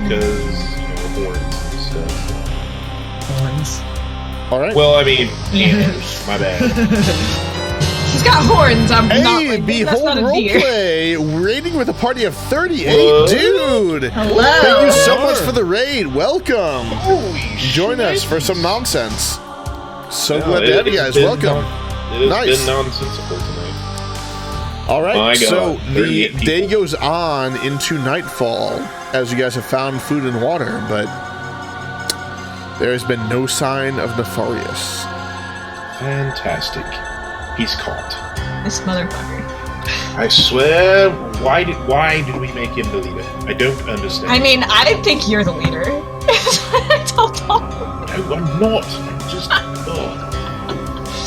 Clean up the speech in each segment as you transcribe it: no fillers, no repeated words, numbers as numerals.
because horns and stuff. Horns. All right. Well, I mean, antlers. My bad. He's got horns. I'm Hey, not. That's behold not a deer. roleplay, raiding with a party of 38, What? dude. Hello. Thank you so much for the raid. Welcome. Holy Join shit. us for some nonsense. So No, glad to have you guys. Welcome. It has Nice. been nonsensical tonight. All right, My God, so the 38 day people. goes on into nightfall as you guys have found food and water, but there has been no sign of Nefarious. Fantastic. He's caught. This motherfucker. I swear, why did we make him the leader? I don't understand. I mean, I didn't think you're the leader. I told Tom. No, I'm not. I'm just.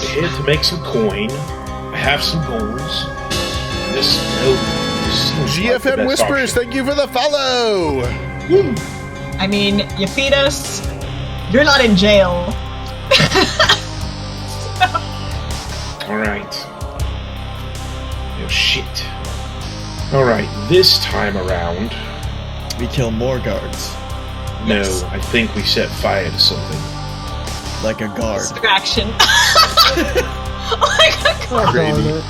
We're here to make some coin. I have some goals. This seems like the GFN best Whispers, option. thank you for the follow. I mean, you feed us. You're not in jail. All right. Oh shit. All right. This time around, We kill more guards. no. Yes. I think we set fire to something. Like a guard. Distraction. Like a car. Crazy.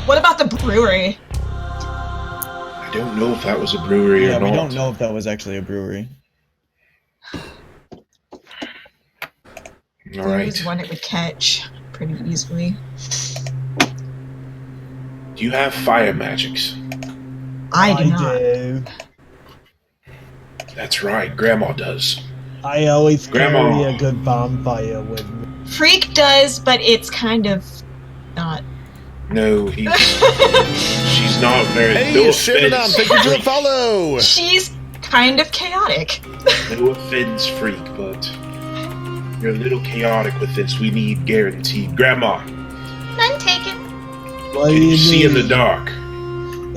What about the brewery? I don't know if that was a brewery Yeah, or not. we don't know if that was actually a brewery. All There right. was one it would catch pretty easily. Do you have fire magics? I do not. do. That's right. Grandma does. I always Grandma. carry a good bonfire with me. Freak does, but it's kind of not. No, he's. She's not very. Hey, no Shimon, offense, thank you for the freak. follow. She's kind of chaotic. No offense, freak, but you're a little chaotic with this. We need guaranteed. Grandma, None taken. What do can you you see in the mean? dark?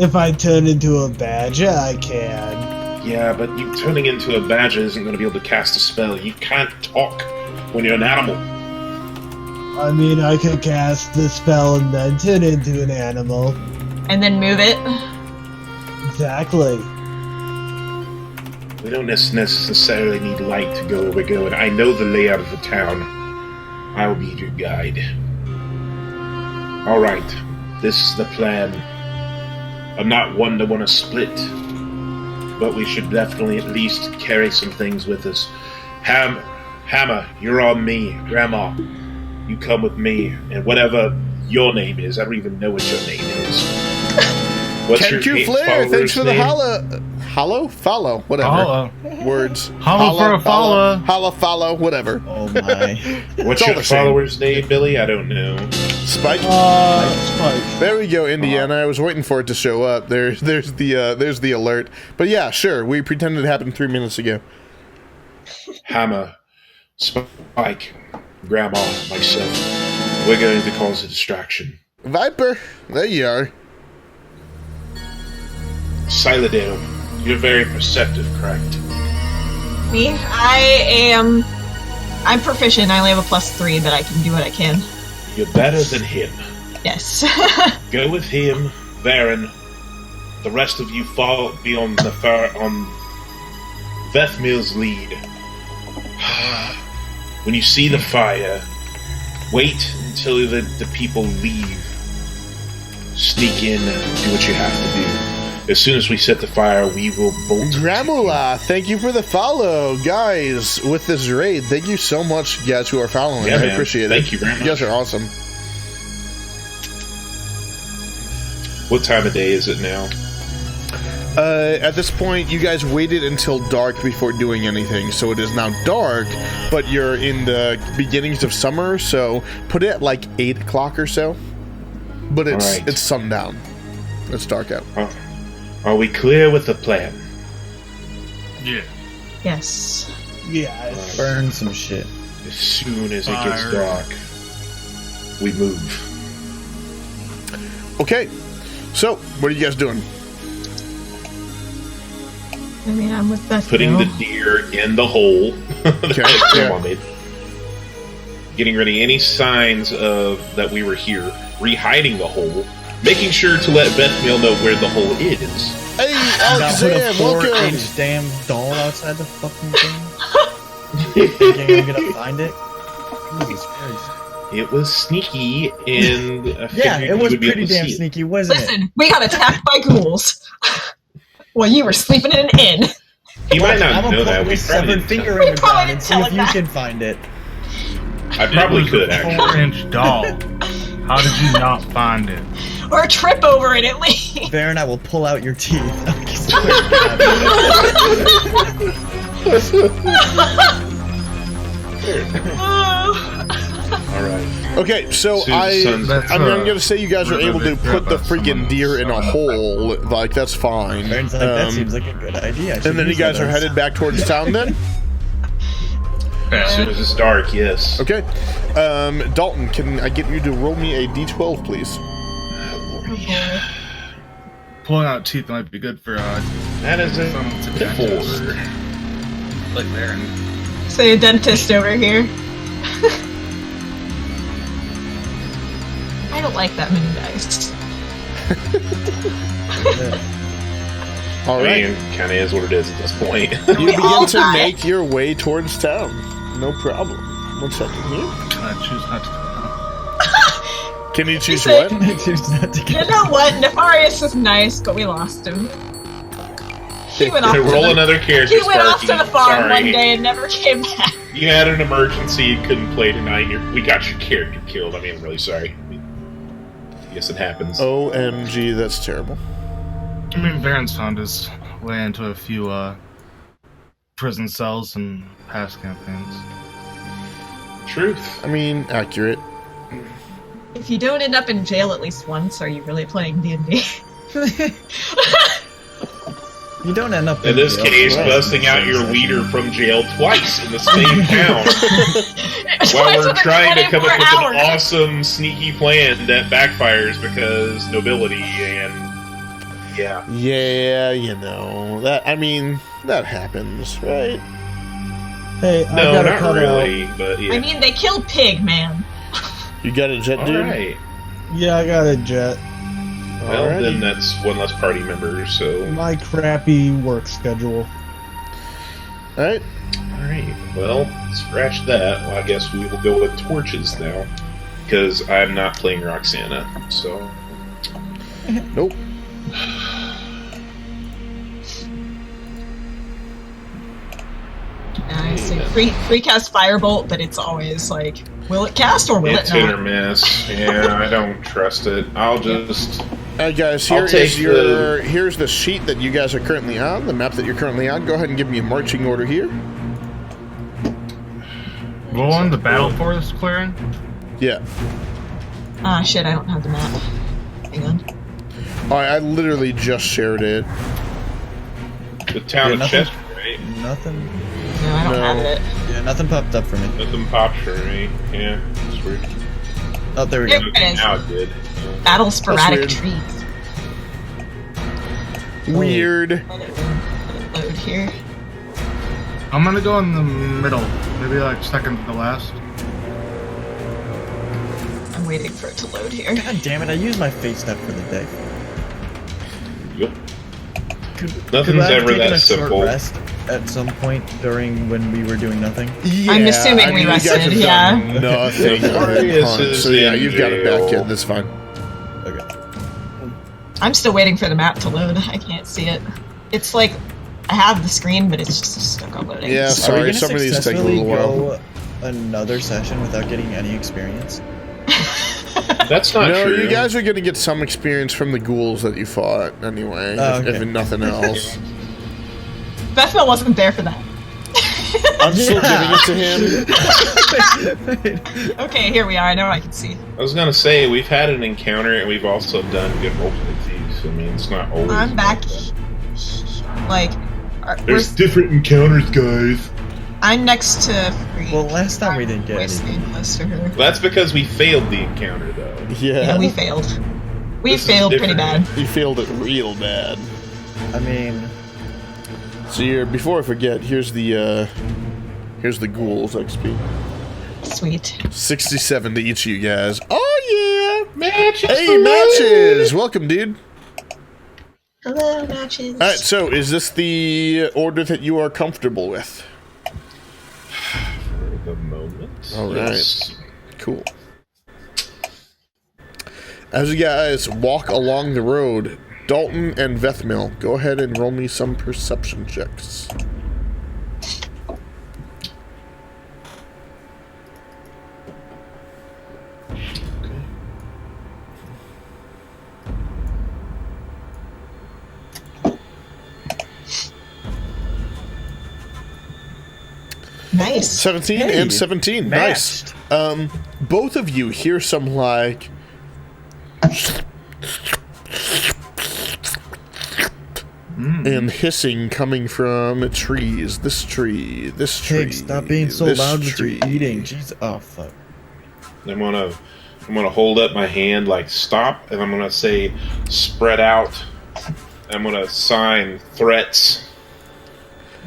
If I turn into a badger, I can. Yeah, but you turning into a badger isn't going to be able to cast a spell. You can't talk when you're an animal. I mean, I could cast the spell and then turn into an animal. And then move it. Exactly. We don't necessarily need light to go where we're going. I know the layout of the town. I will be your guide. Alright, this is the plan. I'm not one to want to split, but we should definitely at least carry some things with us. Hammer, you're on me. Grandma, you come with me, and whatever your name is, I don't even know what your name is. What's Ken your Q hate Flair, thanks follower's for the name? follow, whatever. Holla. Words. Holla for a follow. Holla, follow, whatever. Oh my. What's It's all your the same. follower's name, Billy? I don't know. Spike. Spike. There we go, Indiana. I was waiting for it to show up. There's the alert. But yeah, sure. We pretended it happened 3 minutes ago. Hammer, Spike, Grandma, myself. We're going to cause a distraction. Viper, there you are. Silidale, you're very perceptive, correct? Me? I'm proficient. I only have a +3, but I can do what I can. You're better than him. Yes. Go with him, Varen. The rest of you be on Vethmil's lead. When you see the fire, wait until the people leave. Sneak in, do what you have to do. As soon as we set the fire, we will bolt. Gramula, thank you for the follow. Guys, with this raid, thank you so much, you guys who are following. Yeah, I man. appreciate it. Thank you very You guys much. are awesome. What time of day is it now? At this point, you guys waited until dark before doing anything, so it is now dark, but you're in the beginnings of summer, so put it at like 8 o'clock or so. But it's Alright. it's sundown. It's dark out. Are we clear with the plan? Yeah. Yes. Yes. Burn some shit. As soon as it Fire. gets dark, we move. Okay, so what are you guys doing? I mean, I'm with Beth. Putting now. the deer in the hole. Okay, that yeah. Grandma made. Getting ready any signs of that we were here. Rehiding the hole. Making sure to let Bethmiel know where the hole is. Hey, Now put a Alexander, welcome. 4-inch damn doll outside the fucking thing. Thinking I'm gonna find it? Jesus Christ. It was sneaky, and I Yeah, figured it was you would be pretty able to damn see it. sneaky, wasn't it? Listen, we got attacked by ghouls. Well, you were sleeping in an inn. He might not I'm know gonna that. put We this probably severed didn't finger tell in the probably ground and didn't see tell if it you that. can find it. I probably It was could, a actually. 4-inch doll. How did you not find it? Or trip over it at least. Baron, I will pull out your teeth. I swear to Alright. Okay, so Susan's- I'm gonna say you guys are able to put the freaking deer in a hole. Like, that's fine. Baron's like, that seems like a good idea. I should And then you use guys that are as- headed back towards town then? As soon as it's dark, yes. Okay. Dalton, can I get you to roll me a d12, please? Pulling out teeth might be good for That is a someone to dentist. 4. Like Baron. Say a dentist over here. I don't like that many dice. All I right. mean, kind of is what it is at this point. You We all begin to die. make your way towards town. No problem. 1 second here. Can I choose not to? Can you choose said- what? Choose not to You get- know what? Nefarious is nice, but we lost him. He went off to Roll the, another character, he went off to Sparky. the farm Sorry. one day and never came back. You had an emergency and couldn't play tonight. We got your character killed. I mean, I'm really sorry. I guess it happens. OMG, that's terrible. I mean, Baron's found his way into a few prison cells and past campaigns. Truth. I mean, accurate. If you don't end up in jail at least once, are you really playing D&D? You don't end up In this jail case, twice. busting out your leader from jail twice in the same town. While Twice we're within trying to come up 24 with hours. an awesome, sneaky plan that backfires because nobility and yeah. Yeah, you know that. I mean, that happens, right? Hey, I No, gotta not cut really, but yeah. I mean, they killed Pig, man. You got a jet, All dude. right. out. Yeah, I got a jet. Well, Alrighty. then that's one less party member. So, My crappy work schedule. All right. all right. Well, scratch that. Well, I guess we will go with torches now, because I'm not playing Roxana. So, Nope. I say free cast Firebolt, but it's always like, will it cast or will it's it hit not? or miss. Yeah, I don't trust it. I'll just. All right, guys. I'll Here take is your. Here's the sheet that you guys are currently on. The map that you're currently on. Go ahead and give me a marching order here. Rolling the battle forest clearing. Yeah. Ah, shit, I don't have the map. Hang on. All right. I literally just shared it. The town Yeah, of nothing. Chester, right? Nothing. No, I don't No. have it. Yeah, nothing popped up for me. Nothing pops for me. Yeah, that's weird. Oh, there we Yep. go. It is. Now it did. Battle sporadic weird. trees. Weird. Let it load here. I'm gonna go in the middle, maybe like second to the last. I'm waiting for it to load here. God damn it! I used my face step for the day. Yep. Could Nothing's I have ever taken that a short simple. rest at some point during when we were doing nothing? Yeah, I'm assuming we you guys rested, have yeah. done Nothing. Marius Hunt, is so yeah, in you've got it back jail. in. That's fine. Okay. I'm still waiting for the map to load. I can't see it. It's like, I have the screen, but it's just stuck on loading. Yeah, Are we sorry. gonna Some of these take a successfully little while. go another session without getting any experience? That's not No, true. you guys are gonna get some experience from the ghouls that you fought anyway, Oh, if okay. nothing else. Bethel wasn't there for that. I'm still giving it to him. Okay, here we are. Now I can see. I was gonna say we've had an encounter and we've also done good roleplay too. So I mean, it's not always. I'm back. Like, There's different encounters, guys. I'm next to Free. Well, last time we didn't get Way anything. staying close to her. That's because we failed the encounter, though. Yeah, Yeah, we failed. We This is failed pretty different. bad. you failed it real bad. I mean, So here, before I forget, here's the ghouls XP. Sweet. 67 to each of you guys. Oh yeah, Matches. hey matches, welcome, dude. Hello, matches. All right, so is this the order that you are comfortable with? For the moment. All right. Yes. Cool. As you guys walk along the road, Dalton and Vethmil, go ahead and roll me some perception checks. Nice. 17 Hey, and 17. matched. Nice. Both of you hear some like and hissing coming from trees. This tree, this tree. Pig, stop being so this loud with tree. your eating. Jeez. Oh, fuck. I'm gonna hold up my hand like stop, and I'm gonna say spread out. I'm gonna sign threats.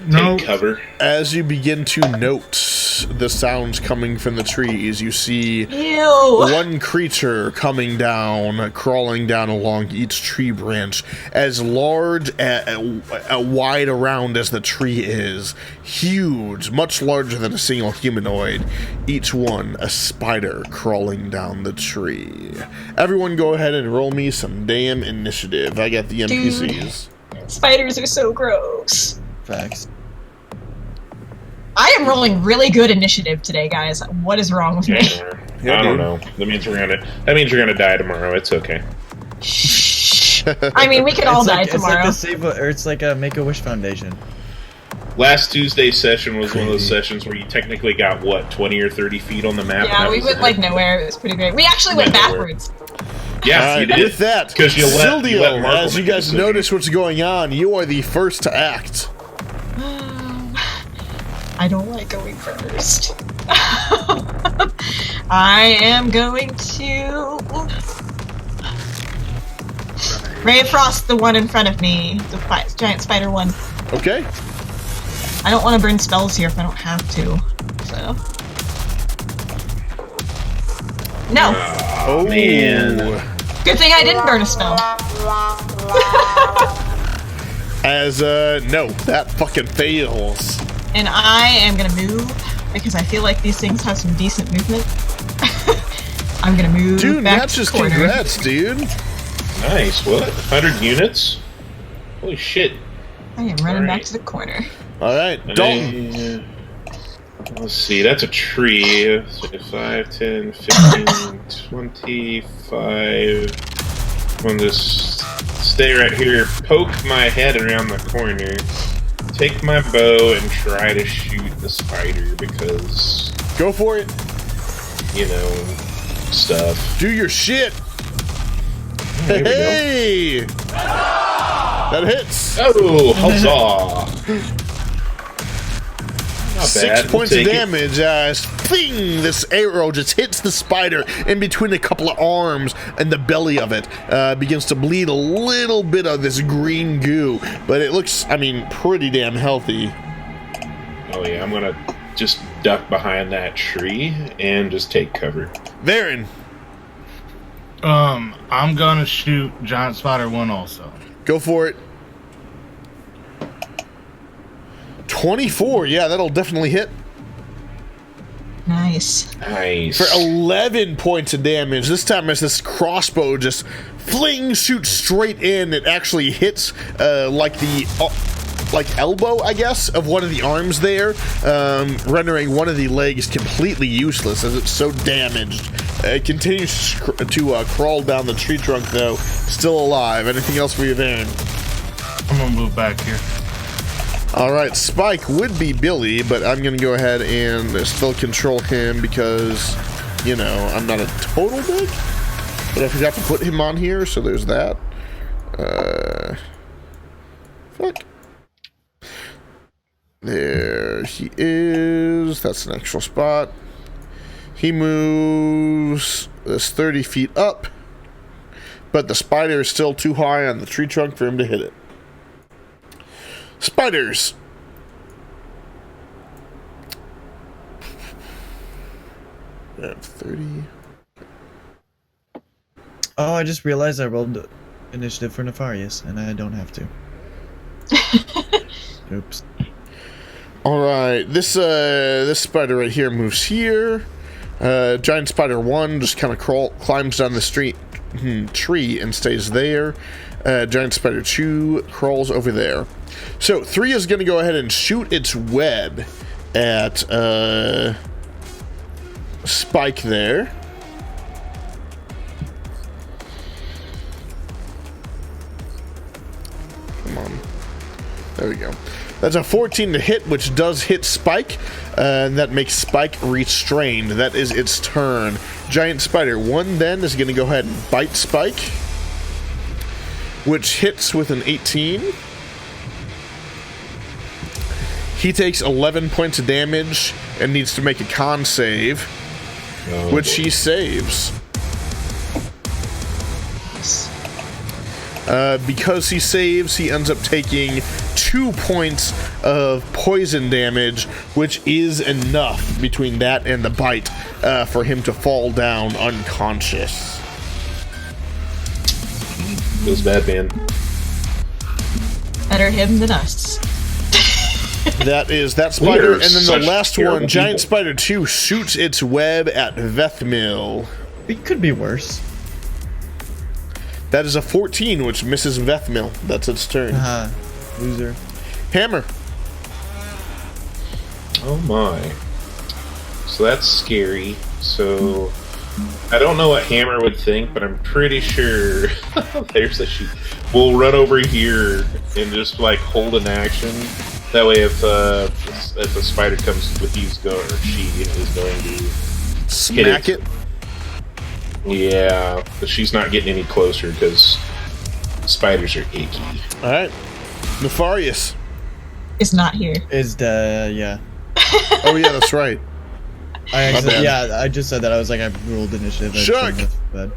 No. Take cover. As you begin to note the sounds coming from the trees, you see Ew. one creature coming down, crawling down along each tree branch, as large, wide around as the tree is. Huge, much larger than a single humanoid. Each one a spider crawling down the tree. Everyone go ahead and roll me some damn initiative. I got the NPCs. Spiders are so gross. Facts. I am rolling really good initiative today, guys. What is wrong with me? Yeah, I don't dude. know. That means you're gonna die tomorrow. It's okay. Shh. I mean, we could all die tomorrow. It's like a Make-A-Wish Foundation. Last Tuesday's session was one of those sessions where you technically got, what, 20 or 30 feet on the map? Yeah, we went like nowhere. It was pretty great. We actually went Went nowhere. backwards. Yeah, you did. With that, 'Cause you let Sildio, Marco as you make the guys decision. notice what's going on, you are the first to act. I don't like going first. I am going to Ray of Frost, the one in front of me, the giant spider one. Okay. I don't want to burn spells here if I don't have to. So no. Oh, man. Good thing I didn't burn a spell. No, that fucking fails. And I am gonna move because I feel like these things have some decent movement. I'm gonna move Dude, back that's to the just corner. congrats, dude. Nice. What? 100 units? Holy shit. I am running back Alright. to the corner. All right, Dalton. Let's see, that's a tree. So 5, 10, 15, 25. I'm gonna just stay right here, poke my head around the corner, take my bow, and try to shoot the spider because, Go for it. you know, stuff. Do your shit. There we go. Hey! That hits. Oh, huzzah! Not 6 bad. points We'll of take it. damage as ping, this arrow just hits the spider in between a couple of arms, and the belly of it begins to bleed a little bit of this green goo, but it looks, I mean, pretty damn healthy. Oh yeah, I'm gonna just duck behind that tree and just take cover. Varen, I'm gonna shoot Giant Spider 1 also. go for it. 24, yeah, that'll definitely hit. Nice. Nice. For 11 points of damage. This time as this crossbow just shoots straight in, it actually hits like the elbow, I guess, of one of the arms there, rendering one of the legs completely useless as it's so damaged. It continues to crawl down the tree trunk, though, still alive. Anything else for you there? I'm gonna move back here. All right, Spike would be Billy, but I'm going to go ahead and still control him because, you know, I'm not a total dick. But I forgot to put him on here, so there's that. Fuck. There he is. That's an actual spot. He moves this 30 feet up, but the spider is still too high on the tree trunk for him to hit it. Spiders. I have 30. Oh, I just realized I rolled initiative for Nefarious, and I don't have to. Oops. Alright, this spider right here moves here. Giant spider 1 just kind of climbs down the tree and stays there. Giant spider 2 crawls over there. So 3 is going to go ahead and shoot its web at Spike there. Come on. There we go. That's a 14 to hit, which does hit Spike, and that makes Spike restrained. That is its turn. Giant Spider 1 then is going to go ahead and bite Spike, which hits with an 18. He takes 11 points of damage and needs to make a con save, which he saves. Because he saves, he ends up taking 2 points of poison damage, which is enough between that and the bite for him to fall down unconscious. Feels bad, man. Better him than us. That is that spider, and then the such last terrible one, Giant people. Spider 2, shoots its web at Vethmil. It could be worse. That is a 14, which misses Vethmil. That's its turn. Loser. Hammer. Oh my. So that's scary. So I don't know what Hammer would think, but I'm pretty sure there's a sheet. We'll run over here and just like hold an action. That way, if the spider comes with these go or she is going to Smack it. Yeah, but she's not getting any closer because spiders are icky. Alright. Nefarious. Is not here. Is yeah. Oh yeah, that's right. I bad. just said that. I was like, I ruled initiative. Shark! But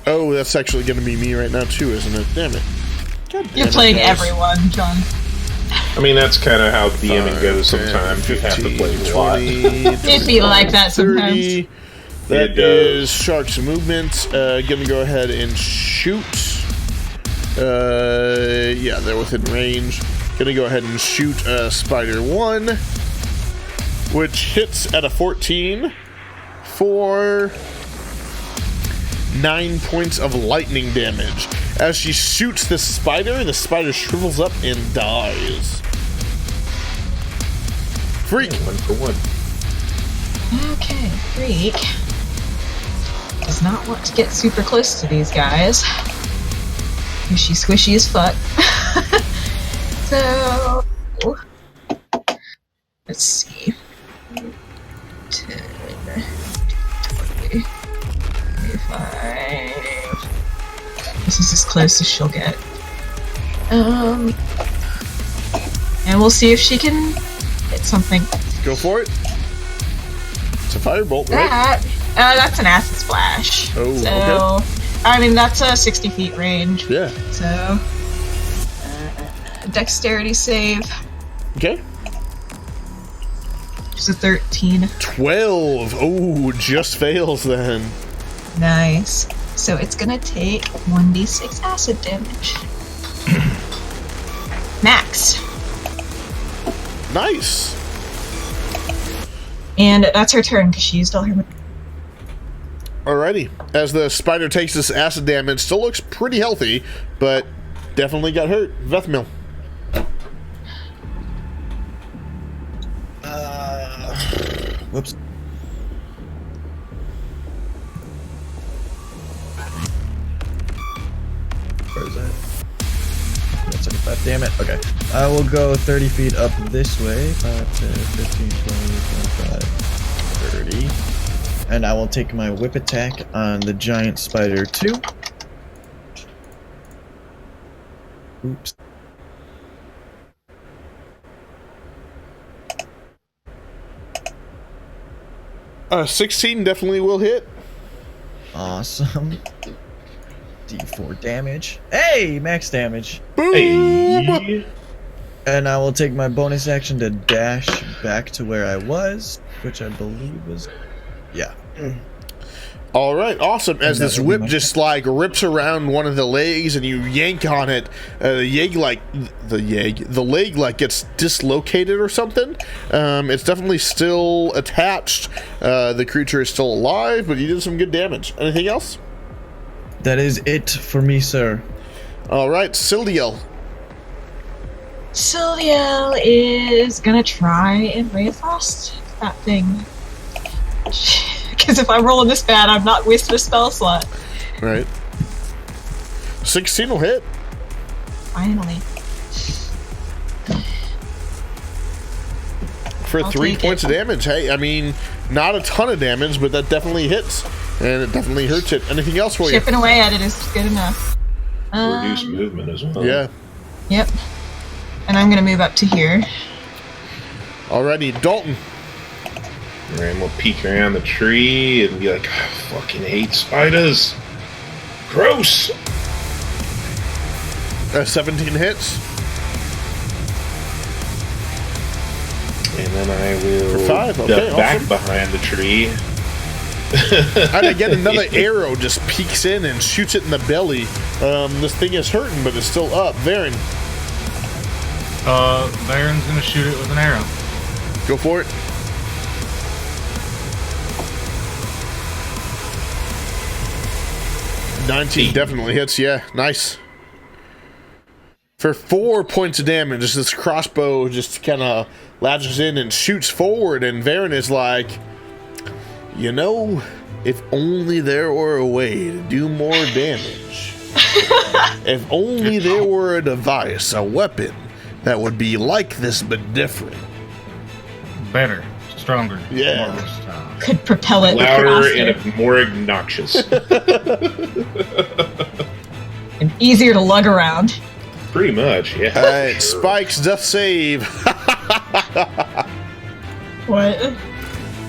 Oh, that's actually going to be me right now too, isn't it? Damn it. God damn You're it, playing guys. everyone, John. I mean, that's kind of how DMing goes sometimes. You have to play a lot. It'd be like that sometimes. 30. That It does. is Shark's movement. Gonna go ahead and shoot. Yeah, they're within range. Gonna go ahead and shoot Spider 1, which hits at a 14 for 9 points of lightning damage. As she shoots the spider shrivels up and dies. Freak. 1 for 1. Okay, Freak does not want to get super close to these guys. She's squishy as fuck. So, let's see. 10, 20, 25. This is as close as she'll get. And we'll see if she can hit something. Go for it. It's a firebolt, right? That's an acid splash. Oh, so, okay. I mean, that's a 60 feet range. Yeah. So, dexterity save. Okay. Just a 13. 12. Oh, just fails then. Nice. So it's gonna take 1d6 acid damage. Max. Nice. And that's her turn because she used all her. Alrighty. As the spider takes this acid damage, still looks pretty healthy, but definitely got hurt. Vethmil. whoops. Where is that? That's 75. Damn it. Okay. I will go 30 feet up this way. 5, 10, 15, 20, 25, 30. And I will take my whip attack on the giant spider 2. Oops. Uh, 16 definitely will hit. Awesome. D4 damage. Hey! Max damage. Boom! Hey. And I will take my bonus action to dash back to where I was, which I believe was... Yeah. All right, awesome. As this whip just like rips around one of the legs, and you yank on it, the leg like gets dislocated or something. It's definitely still attached. The creature is still alive, but you did some good damage. Anything else? That is it for me, sir. All right, Sildiel. Sildiel is gonna try and Ray of Frost that thing. Because if I'm rolling this bad, I'm not wasting a spell slot. Right. 16 will hit. Finally. For I'll 3 take points it. of damage. Hey, I mean, not a ton of damage, but that definitely hits. And it definitely hurts it. Anything else for you? Chipping away at it is good enough. Reduce movement as well. Yeah. Yep. And I'm gonna move up to here. Alrighty, Dalton. And we'll peek around the tree and be like, I fucking hate spiders. Gross. 17 hits. And then I will For 5, duck okay, back awesome. behind the tree. And again, another arrow just peeks in and shoots it in the belly. This thing is hurting, but it's still up. Varen, Baron's gonna shoot it with an arrow. go for it. 19 definitely hits, yeah. Nice. For 4 points of damage, this crossbow just kind of latches in and shoots forward, and Varen is like, you know, if only there were a way to do more damage. If only there were a device, a weapon, that would be like this but different. Better, stronger, Yeah. more versatile. Could propel it Louder faster and more obnoxious. and easier to lug around. Pretty much, yeah. Alright, Sure. Spike's death save. What?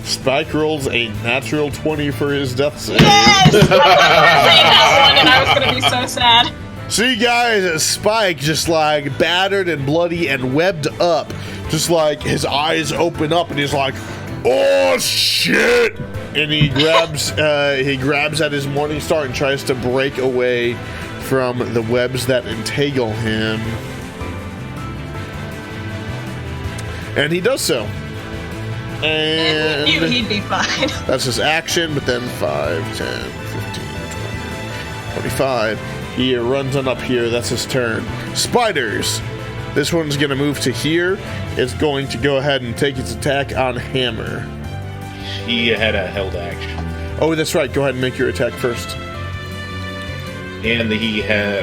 Spike rolls a natural 20 for his death save. Yes! I thought that one and I was gonna be so sad. See, guys, Spike just like battered and bloody and webbed up. Just like his eyes open up and he's like, oh shit! And he grabs at his morning star and tries to break away from the webs that entangle him. And he does so. And we knew And he'd be fine. that's his action, but then 5, 10, 15, 20, 25. He runs on up here. That's his turn. Spiders. This one's going to move to here. It's going to go ahead and take its attack on Hammer. He had a held action. Oh, that's right. Go ahead and make your attack first. And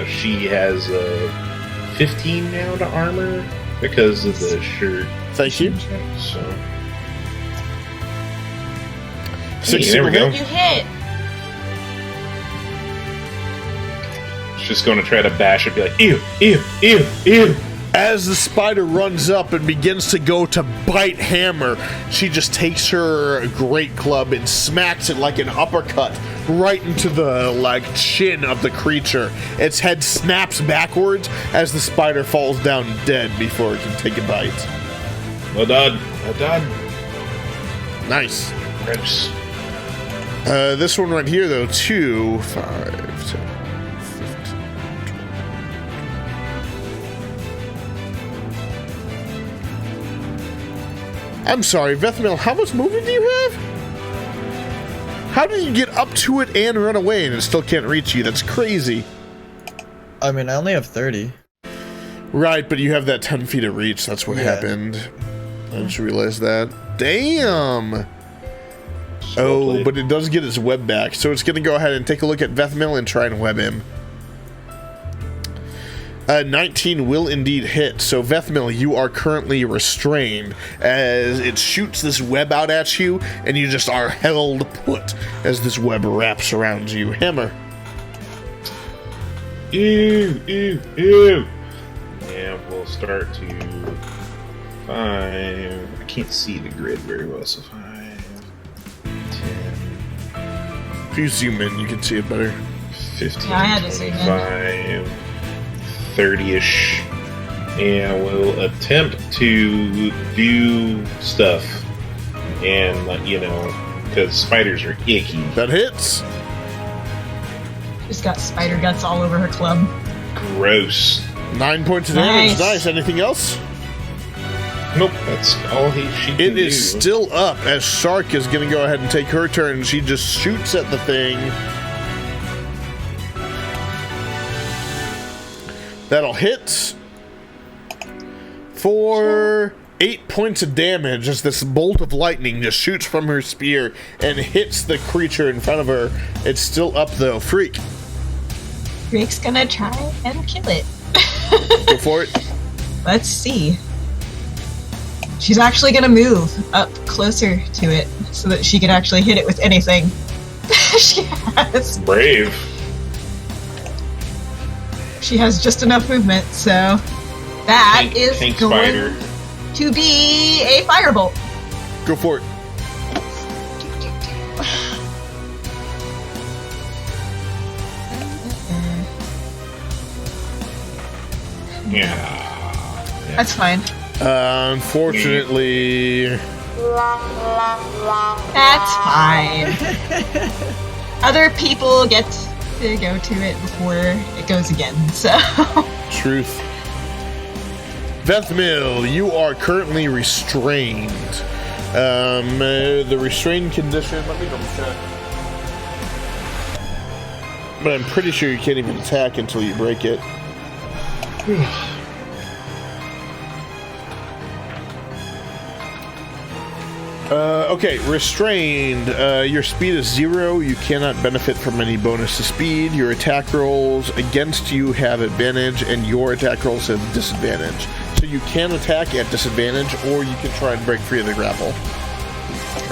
she has 15 now to armor because of the shirt. Thank you. So 16 there we go. You hit. She's just going to try to bash it, be like, ew, ew, ew, ew. As the spider runs up and begins to go to bite Hammer, she just takes her great club and smacks it like an uppercut right into the chin of the creature. Its head snaps backwards as the spider falls down dead before it can take a bite. Well done. Well done. Nice. Gross. This one right here, though, 2, 5, 10, 15, 20. I'm sorry, Vethmil, how much movement do you have? How did you get up to it and run away and it still can't reach you? That's crazy. I mean, I only have 30. Right, but you have that 10 feet of reach. That's what Yeah. happened. I just realized that. Damn! Well Oh, played. but it does get its web back, so it's going to go ahead and take a look at Vethmil and try and web him. 19 will indeed hit, so Vethmil, you are currently restrained as it shoots this web out at you, and you just are held put as this web wraps around you. Hammer. Ew, ew, ew. Yeah, we'll start to 5. I can't see the grid very well, so 5, 10, If you zoom in, you can see it better. 15, Yeah, I had to zoom in. 25, 30-ish. And we'll attempt to do stuff and, because spiders are icky. That hits. She's got spider guts all over her club. Gross. 9 points of damage. Nice. Nice. Anything else? Nope, that's all she can It do. is still up as Shark is going to go ahead and take her turn. She just shoots at the thing. That'll hit for 8 points of damage as this bolt of lightning just shoots from her spear and hits the creature in front of her. It's still up though. Freak. Freak's gonna try and kill it. Go for it. Let's see. She's actually gonna move up closer to it so that she can actually hit it with anything she has. Brave. She has just enough movement, so that is Pink going spider. to be a firebolt. Go for it. Yeah. That's fine. Unfortunately, That's fine. Other people get to go to it before it goes again, so. truth. Vethmil, you are currently restrained. The restrained condition, let me double check. But I'm pretty sure you can't even attack until you break it. Okay, restrained. Your speed is 0. You cannot benefit from any bonus to speed. Your attack rolls against you have advantage, and your attack rolls have disadvantage. So you can attack at disadvantage, or you can try and break free of the grapple.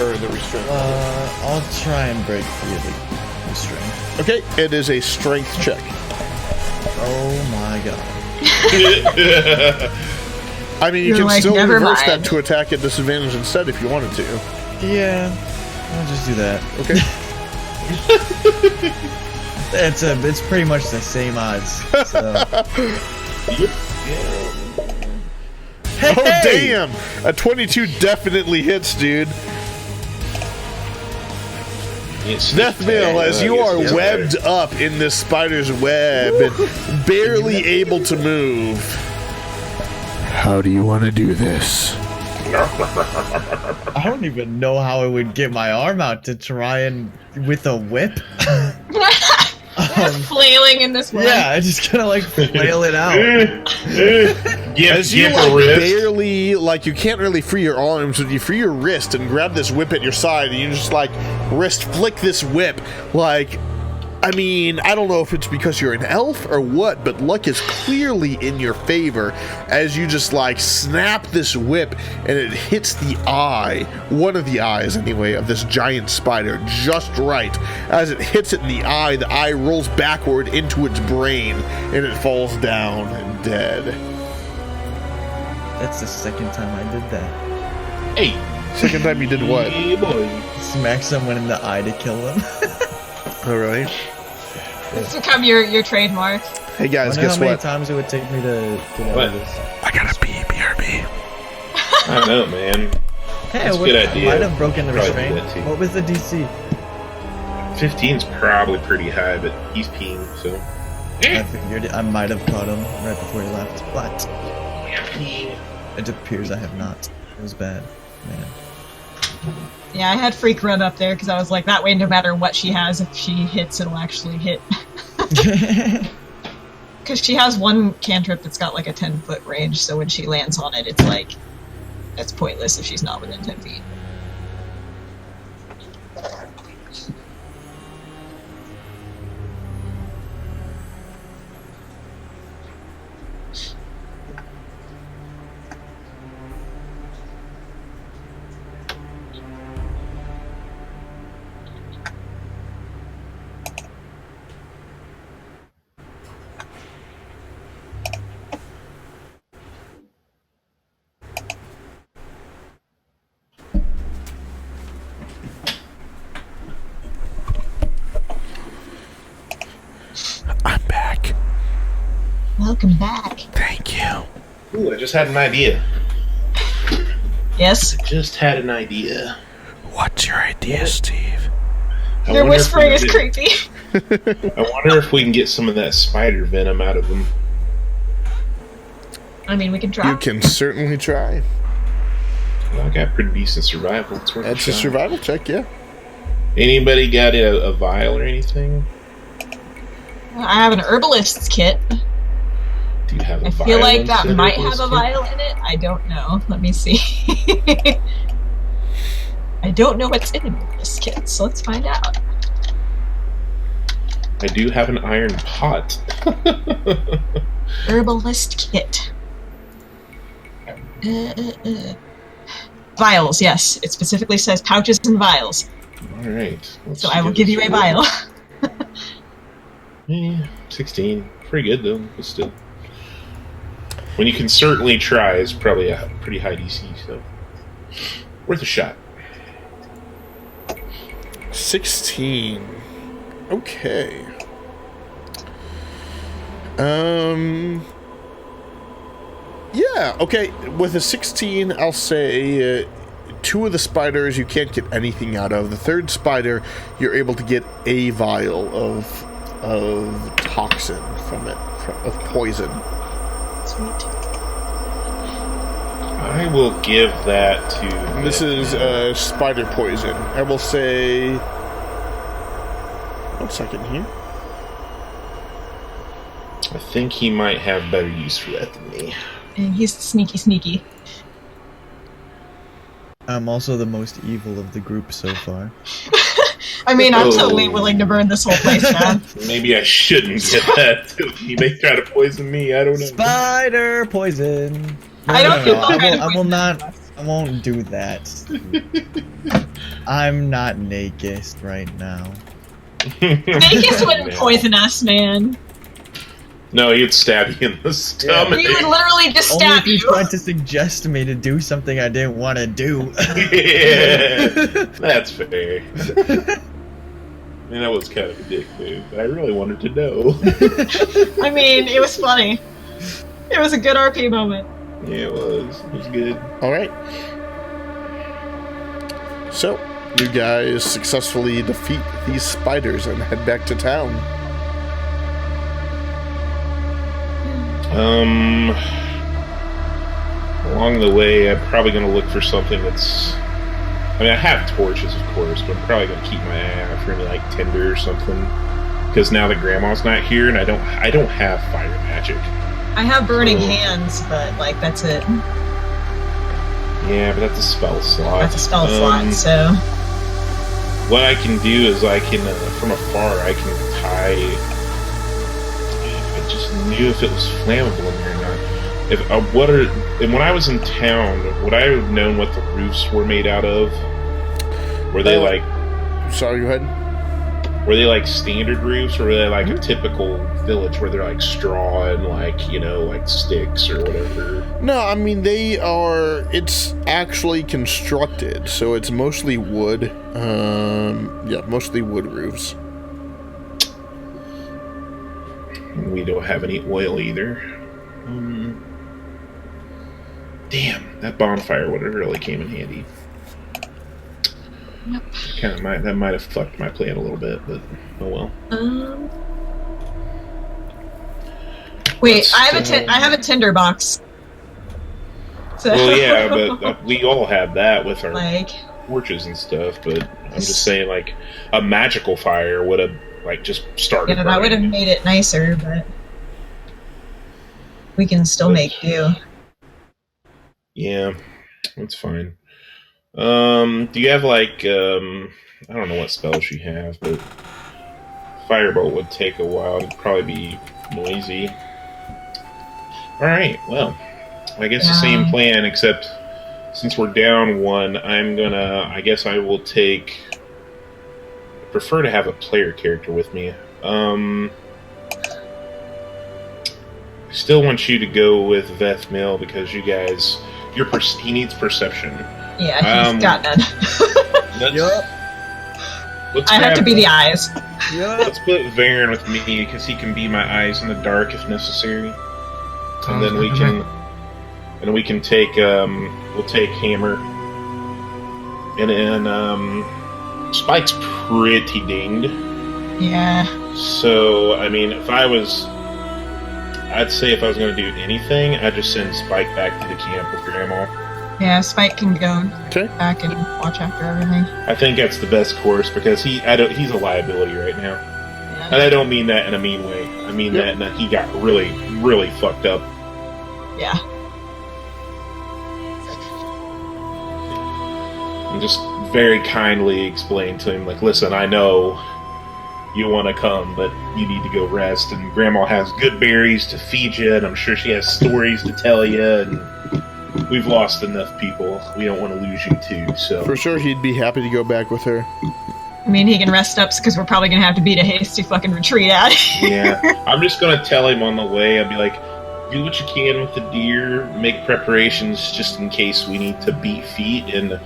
Or the restraint. I'll try and break free of the restraint. Okay, it is a strength check. Oh my god. I mean, you You're can like, still "Never reverse mind." that to attack at disadvantage instead if you wanted to. Yeah, I'll just do that. Okay. It's pretty much the same odds. So. Hey! Oh, damn! A 22 definitely hits, dude. Deathmill, as you are webbed up in this spider's web and barely able to move. How do you want to do this? I don't even know how I would get my arm out to try and with a whip. Flailing in this one. Yeah, I just kind of like flail it out. As you barely, you can't really free your arms, but you free your wrist and grab this whip at your side, and you just wrist flick this whip. I mean, I don't know if it's because you're an elf or what, but luck is clearly in your favor as you just snap this whip and it hits the eye, one of the eyes anyway, of this giant spider just right. As it hits it in the eye rolls backward into its brain and it falls down and dead. That's the second time I did that. Hey! Second time you did what? Hey, boy. Smack someone in the eye to kill them. Oh, really? It's become your trademark. Hey guys, I wonder guess how many what? times it would take me to get out of this. I gotta pee, BRB. I don't know, man. Hey, That's a good idea. I might have broken the Probably do restraint. that too. What was the DC? 15's probably pretty high, but he's peeing, so. I figured I might have caught him right before he left, but it appears I have not. It was bad, man. Yeah, I had Freak run up there because I was like, that way no matter what she has, if she hits, it'll actually hit. Because she has one cantrip that's got a 10-foot range, so when she lands on it, it's that's pointless if she's not within 10 feet. I'm back. Welcome back. Thank you. Ooh, I just had an idea. Yes? Just had an idea. What's your idea, Steve? Your whispering is creepy. I wonder if we can get some of that spider venom out of them. I mean, we can try. You can certainly try. Well, I got pretty decent survival. It's worth That's a a shot. survival check, yeah. Anybody got a vial or anything? I have an herbalist's kit. Do you have a I vial? feel like that instead of might this have a kit? vial in it. I don't know. Let me see. I don't know what's in this kit, so let's find out. I do have an iron pot. Herbalist kit. Vials, yes. It specifically says pouches and vials. Alright. So I will give you a vial. 16. Pretty good, though. But still. When you can certainly try is probably a pretty high DC, so. Worth a shot. 16. Okay. Yeah, okay. With a 16, I'll say 2 of the spiders you can't get anything out of. The third spider, you're able to get a vial of toxin from it, of poison. Sweet. I will give that to... This is spider poison. I will say... 1 second here. I think he might have better use for that than me. And he's sneaky. I'm also the most evil of the group so far. I mean, I'm Oh. totally willing to burn this whole place down. Maybe I shouldn't get that. He may try to poison me. I don't know. Spider poison. I don't think they'll try to I will poison not. us. I won't do that. I'm not naked right now. Vegas wouldn't poison us, man. No, he'd stab you in the stomach. We would literally just Only stab if you you. tried to suggest me to do something I didn't want to do. Yeah, that's fair. I mean, that was kind of a dick move, but I really wanted to know. I mean, it was funny. It was a good RP moment. Yeah, it was. It was good. Alright. So, you guys successfully defeat these spiders and head back to town. Along the way, I'm probably going to look for something that's... I mean, I have torches, of course, but I'm probably going to keep my eye out for any, like, tinder or something. Because now that Grandma's not here, and I don't have fire magic. I have burning Oh. hands, but, like, that's it. Yeah, but that's a spell slot. That's a spell slot, so... What I can do is I can, from afar, I can tie... I just knew if it was flammable in here or not. And when I was in town, would I have known what the roofs were made out of? Were they like... Sorry, go ahead. Were they like standard roofs, or were they like a typical village where they're like straw and like, you know, like sticks or whatever? No, I mean, they are... It's actually constructed, so it's mostly wood. Yeah, mostly wood roofs. We don't have any oil either. Damn, that bonfire would have really came in handy. Yep. That might have fucked my plan a little bit, but oh well. Wait, Let's, I have a tinder box. So, Well, yeah, but we all have that with our like, torches and stuff. But I'm just saying, like, a magical fire would have like just started. yeah, that would have burning. made it nicer, but we can still make do. Yeah, that's fine. Do you have like I don't know what spells you have, but firebolt would take a while. It'd probably be noisy. All right, well, I guess the same plan, except since we're down one, I guess I will take. I prefer to have a player character with me. I still want you to go with Veth Mill because you guys, he needs perception. Yeah, he's got none. Let's I have to grab- be the eyes. Let's put Varen with me because he can be my eyes in the dark if necessary, and then we can take we'll take Hammer. And then, Spike's pretty dinged. Yeah. So, I mean, I'd say if I was going to do anything, I'd just send Spike back to the camp with Grandma. Yeah, Spike can go Okay. back and watch after everything. I think that's the best course because he's a liability right now. Yeah. And I don't mean that in a mean way. I mean that in that he got really, really fucked up. Yeah. And just very kindly explain to him, like, listen, I know you want to come, but you need to go rest. And Grandma has good berries to feed you, and I'm sure she has stories to tell you. And we've lost enough people. We don't want to lose you too. So For sure, he'd be happy to go back with her. I mean, he can rest up because we're probably gonna have to beat a hasty fucking retreat out. yeah, I'm just gonna tell him on the way. I'll be like, do what you can with the deer. Make preparations just in case we need to beat feet, and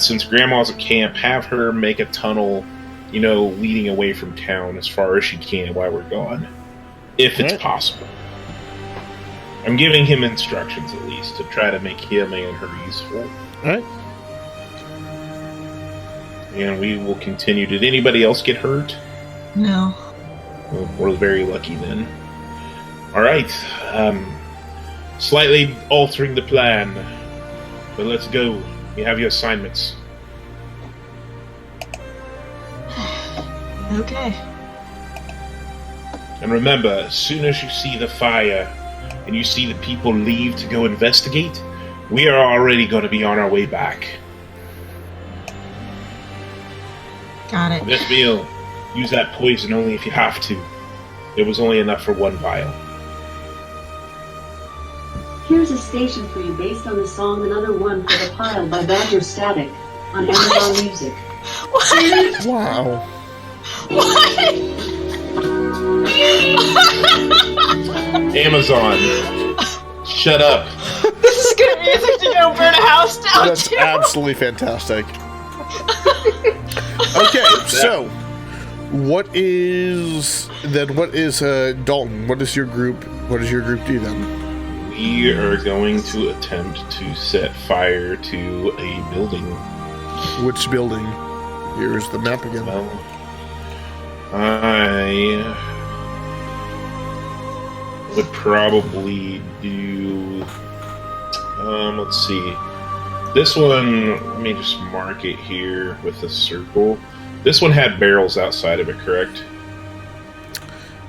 since Grandma's at camp, have her make a tunnel, leading away from town as far as she can while we're gone, if it's possible. I'm giving him instructions at least to try to make him and her useful. All right. And we will continue. Did anybody else get hurt? No. Well, we're very lucky then. All right. Slightly altering the plan, but let's go. You have your assignments. Okay. And remember, as soon as you see the fire and you see the people leave to go investigate, we are already going to be on our way back. Got it. This meal, use that poison only if you have to. It was only enough for one vial. Here's a station for you based on the song Another One for the Pile by Badger Static on Amazon Music. What? Wow. Amazon, shut up. This is good music to go burn a house down That's to. absolutely fantastic. Okay, so what is Dalton? What does your group do then? We are going to attempt to set fire to a building. Which building? Here's the map again. Well, I would probably do. Let's see. This one, let me just mark it here with a circle. This one had barrels outside of it, correct?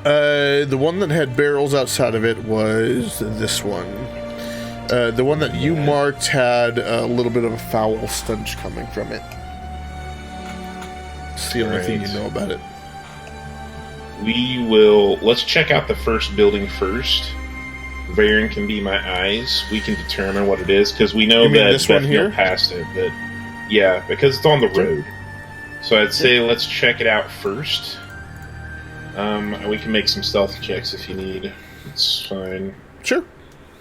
The one that had barrels outside of it was this one. The one that you marked had a little bit of a foul stench coming from it. It's the only thing you know about it. Let's check out the first building first. Varen can be my eyes. We can determine what it is, because we know that this one Beth here? passed it, but yeah, because it's on the road. So I'd say let's check it out first. We can make some stealth checks if you need. It's fine. Sure.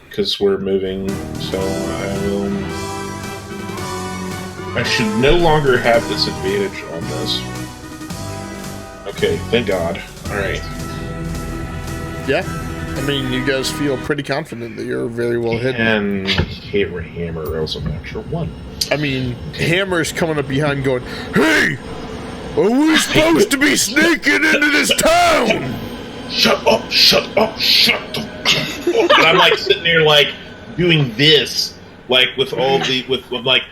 Because we're moving, so I should no longer have disadvantage on this. Okay, thank God. Alright. Yeah. I mean, you guys feel pretty confident that you're very well hidden. And hammer rolls a natural 1. I mean, Hammer's coming up behind going, "Hey! Are we supposed to be sneaking into this town?" Shut up, shut up, shut up. And I'm like sitting there like doing this, like with all with like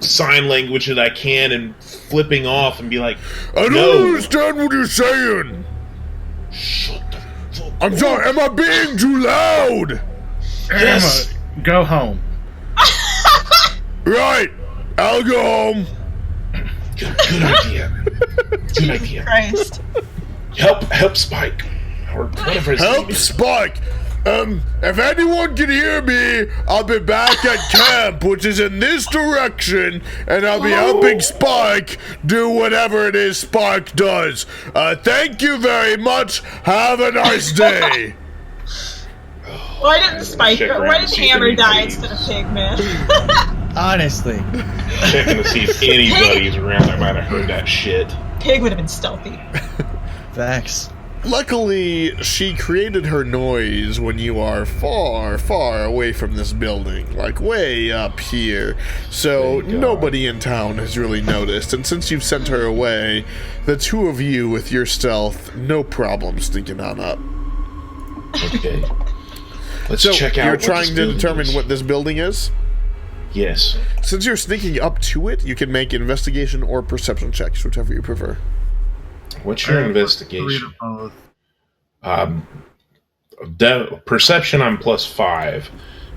sign language that I can and flipping off and be like, I don't no. understand what you're saying. Shut the fuck I'm sorry, am I being too loud? Yes. Emma, go home. Right, I'll go home. Good idea. Good idea. Christ. Help Spike. Or whatever his name Help is. Spike. If anyone can hear me, I'll be back at camp, which is in this direction, and I'll be helping Spike do whatever it is Spike does. Thank you very much. Have a nice day. Why didn't Spike? Check around Why to did see if Hammer anybody- die instead of Pigman? Honestly. Checking to see if anybody's around that might have heard that shit. Pig would have been stealthy. Facts. Luckily, she created her noise when you are far, far away from this building, like way up here. So nobody in town has really noticed. And since you've sent her away, the two of you with your stealth, no problem sneaking on up. Okay. Let's So check out. you're what trying this to building determine is. what this building is? Yes. Since you're sneaking up to it, you can make investigation or perception checks, whichever you prefer. What's your Three investigation? to both. Perception, I'm +5.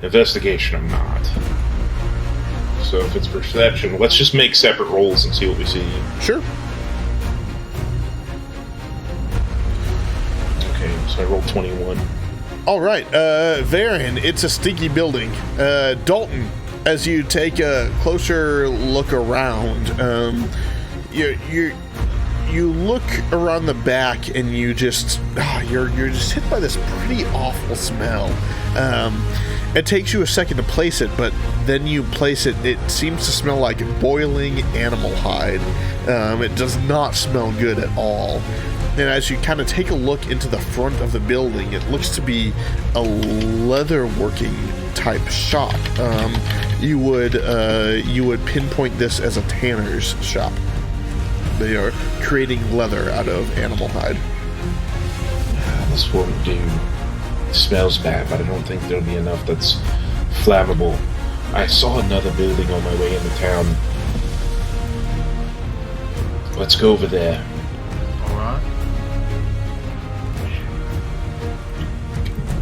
Investigation, I'm not. So if it's perception, let's just make separate rolls and see what we see. Sure. Okay, so I rolled 21. All right, Varen, it's a stinky building. Dalton, as you take a closer look around, you look around the back and you just you're just hit by this pretty awful smell. It takes you a second to place it, but then you place it. It seems to smell like boiling animal hide. It does not smell good at all. And as you kind of take a look into the front of the building, it looks to be a leatherworking type shop. You would pinpoint this as a tanner's shop. They are creating leather out of animal hide. This won't do. It smells bad, but I don't think there'll be enough that's flammable. I saw another building on my way into town. Let's go over there. Alright.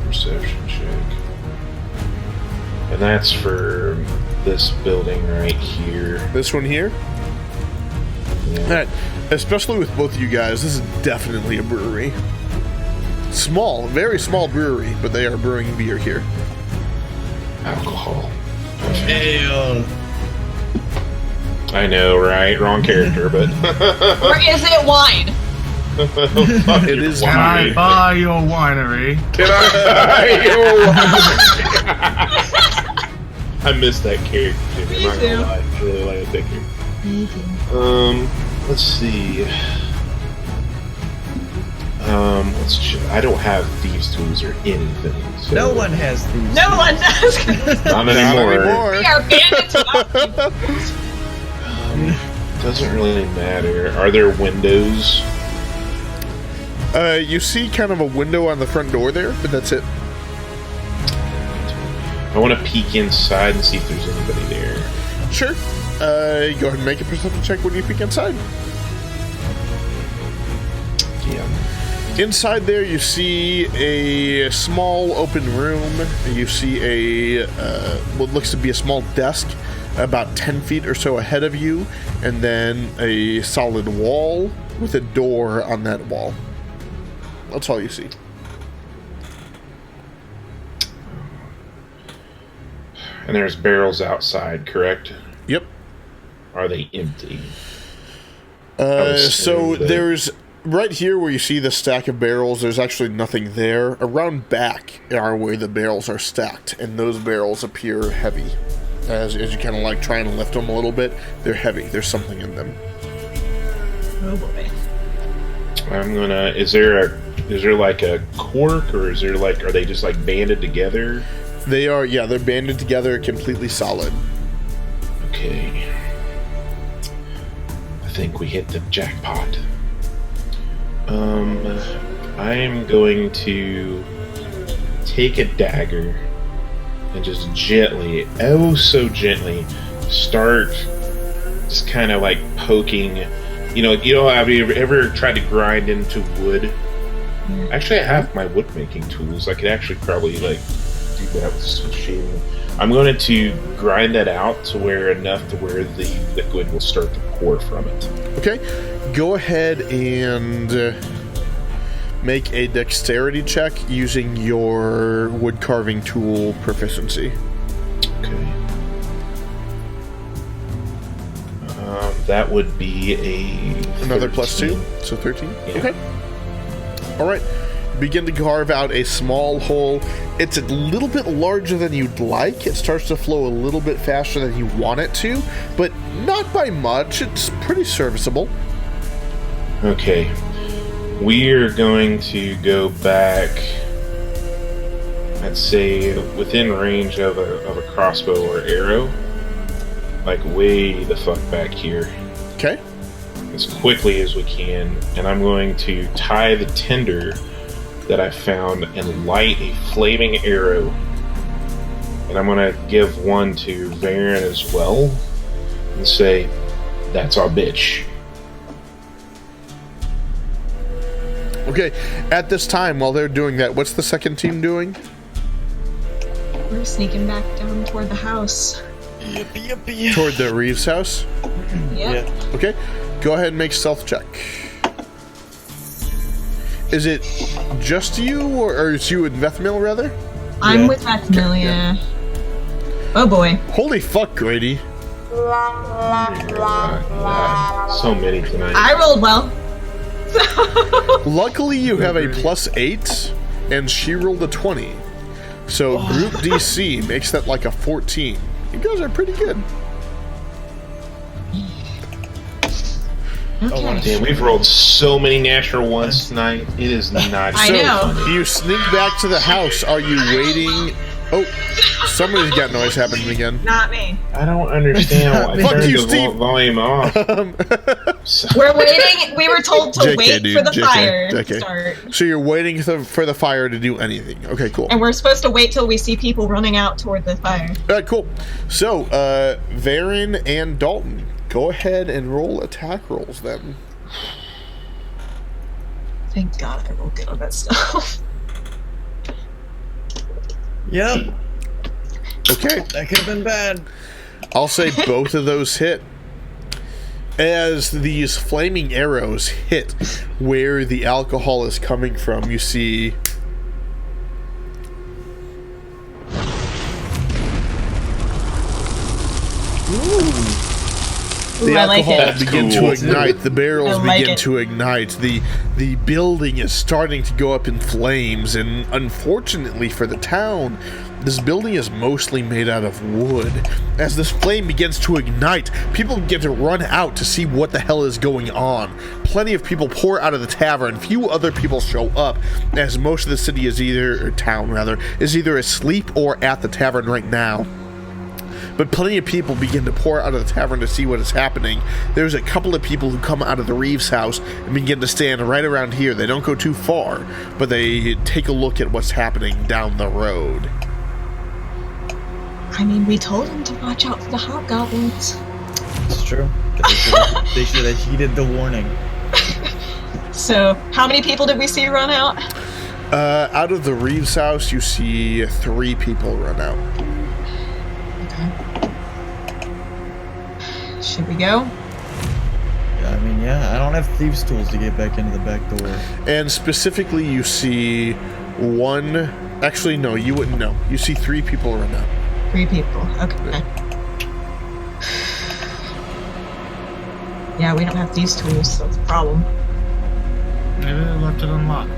Perception check. And that's for this building right here. This one here? Yeah. Alright, especially with both of you guys, this is definitely a brewery. Small, very small brewery, but they are brewing beer here. Alcohol. Ale. I know, right? Wrong character, but Or is it wine? It is Can I buy your winery? Can I? I missed that character. Me I'm not too. gonna lie. I really like that character. Me too. Let's see. I don't have thieves' tools or anything. So No one has these. No one does. Not Not anymore. We are bandits without Doesn't really matter. Are there windows? You see kind of a window on the front door there, but that's it. I want to peek inside and see if there's anybody there. Sure. Go ahead and make a perception check when you peek inside. Yeah. Inside there, you see a small open room. You see a what looks to be a small desk about 10 feet or so ahead of you, and then a solid wall with a door on that wall. That's all you see. And there's barrels outside, correct? Yep. Are they empty? So assume that- there's right here where you see the stack of barrels, there's actually nothing there. Around back are where the barrels are stacked, and those barrels appear heavy. As you kind of like try and lift them a little bit, they're heavy. There's something in them. Oh boy. I'm gonna. Is there like a cork, or is there like? Are they just like banded together? They are, yeah, they're banded together, completely solid. Okay. I think we hit the jackpot. I am going to take a dagger and just gently, oh so gently, start just kind of like poking. Have you ever tried to grind into wood? Actually, I have my wood making tools. I could actually probably like do that with some shaving. I'm going to grind that out to where the liquid will start to pour from it. Okay, go ahead and make a dexterity check using your wood carving tool proficiency. Okay. That would be Another 13. +2, so 13. Yeah. Okay. All right. Begin to carve out a small hole. It's a little bit larger than you'd like. It starts to flow a little bit faster than you want it to, but not by much. It's pretty serviceable. Okay. We're going to go back, let's say, within range of a crossbow or arrow. Like, way the fuck back here. Okay. As quickly as we can. And I'm going to tie the tinder that I found and light a flaming arrow. And I'm going to give one to Varen as well. And say, that's our bitch. Okay, at this time, while they're doing that, what's the second team doing? We're sneaking back down toward the house. Yippee. Toward the Reeves house? Yep. Okay, go ahead and make stealth check. Is it just you, or is you and Vethmil, rather? I'm with Vethmil, yeah. Oh boy. Holy fuck, Grady. So many tonight. I rolled well. Luckily, you have a +8, and she rolled a 20. So group DC makes that like a 14. You guys are pretty good. Okay. Damn, we've rolled so many natural ones tonight. It is not. I know. funny. You sneak back to the house. Are you waiting? Oh, somebody's got noise happening again. Not me. I don't understand why I Fuck turned you, the Steve. volume off. We're waiting. We were told to JK, wait dude, for the JK, fire to JK. start. So you're waiting for the fire to do anything. Okay, cool. And we're supposed to wait till we see people running out toward the fire. Cool. So, Varen and Dalton, go ahead and roll attack rolls then. Thank God I rolled good on that stuff. Yep, Okay. that could have been bad. I'll say both of those hit. As these flaming arrows hit where the alcohol is coming from, you see the Ooh, I like alcohol it. begin cool. to ignite. The barrels I like begin it. to ignite. The building is starting to go up in flames, and unfortunately for the town, this building is mostly made out of wood. As this flame begins to ignite, people begin to run out to see what the hell is going on. Plenty of people pour out of the tavern. Few other people show up, as most of the city is or town rather, is either asleep or at the tavern right now. But plenty of people begin to pour out of the tavern to see what is happening. There's a couple of people who come out of the Reeves house and begin to stand right around here. They don't go too far, but they take a look at what's happening down the road. I mean, we told them to watch out for the hobgoblins. It's true. They should have heeded the warning. So, how many people did we see run out? Out of the Reeves house, you see 3 people run out. Should we go? I mean, yeah, I don't have thieves' tools to get back into the back door. And specifically, you see one... Actually, no, you wouldn't know. You see 3 people run out. 3 people. Okay. Yeah, we don't have these tools, so that's a problem. Maybe they left it unlocked.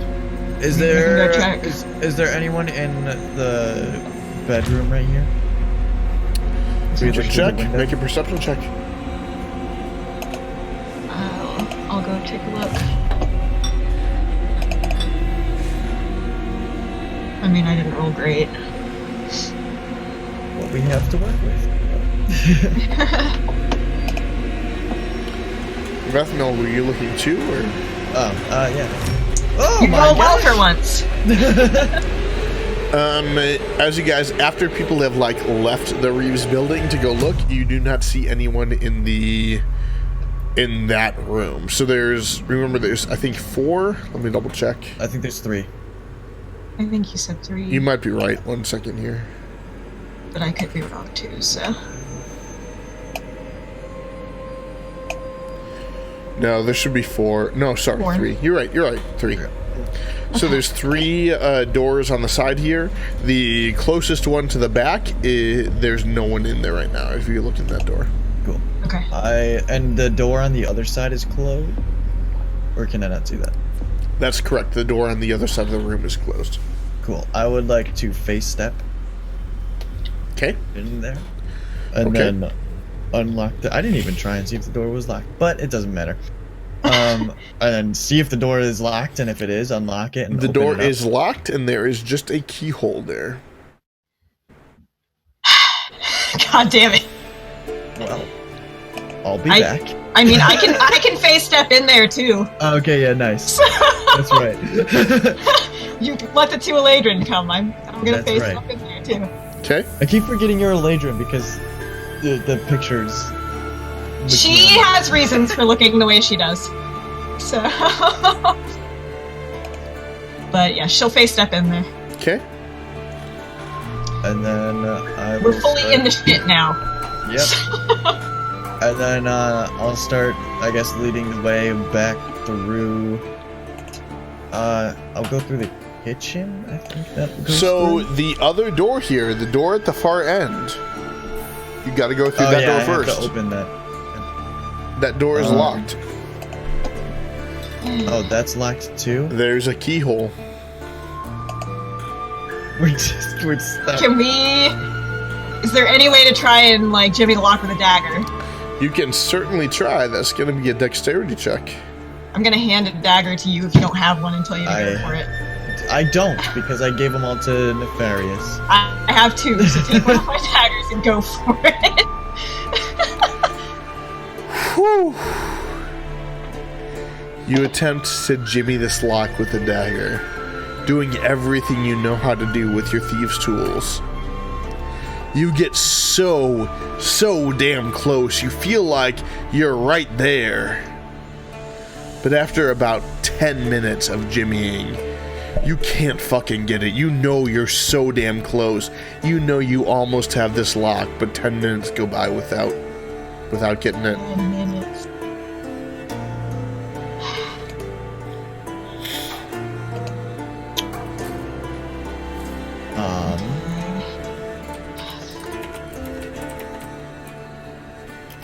Is We can there go check. is there anyone in the bedroom right here? Check. Make a perception check. I'll go take a look. I mean, I didn't roll great. What we have to work with. Vethmil, were you looking too, or...? Yeah. Oh You my rolled well gosh. for once. As you guys, after people have left the Reeves building to go look, you do not see anyone in that room. So there's I think 4. Let me double check. I think there's 3. I think you said 3. You might be right. 1 second here. But I could be wrong too, so. No, there should be 4. No, sorry, 4. 3. You're right. 3. So there's 3 doors on the side here. The closest one to the back, there's no one in there right now. If you look in that door. Cool. Okay. And the door on the other side is closed? Or can I not see that? That's correct. The door on the other side of the room is closed. Cool. I would like to face step Okay. in there. And Okay. then unlock the... I didn't even try and see if the door was locked. But it doesn't matter. And see if the door is locked, and if it is, unlock it. And The open door it up. is locked, and there is just a keyhole there. God damn it. Well, I'll be back. I mean, I can face step in there too. Okay, yeah, nice. That's right. You let the two Eladrin come. I'm gonna That's face right. step in there too. Okay. I keep forgetting you're Eladrin because the pictures. She has reasons for looking the way she does. So, but yeah, she'll face step in there. Okay. And then We're fully in the shit now. Yep. And then I'll start, I guess, leading the way back through. I'll go through the kitchen. I think that goes So through. the other door here, the door at the far end, you got to go through that door I have first. to open that. That door is locked. Oh, that's locked too. There's a keyhole. We're stuck. Can we? Is there any way to try and like jimmy the lock with a dagger? You can certainly try. That's going to be a dexterity check. I'm gonna hand a dagger to you if you don't have one and tell you to go for it. I don't, because I gave them all to Nefarious. I have two, so take one of my daggers and go for it. Whew. You attempt to jimmy this lock with a dagger, doing everything you know how to do with your thieves' tools. You get so damn close. You feel like you're right there. But after about 10 minutes of jimmying, you can't fucking get it. You know you're so damn close. You know you almost have this lock, but 10 minutes go by without getting it. 10 minutes.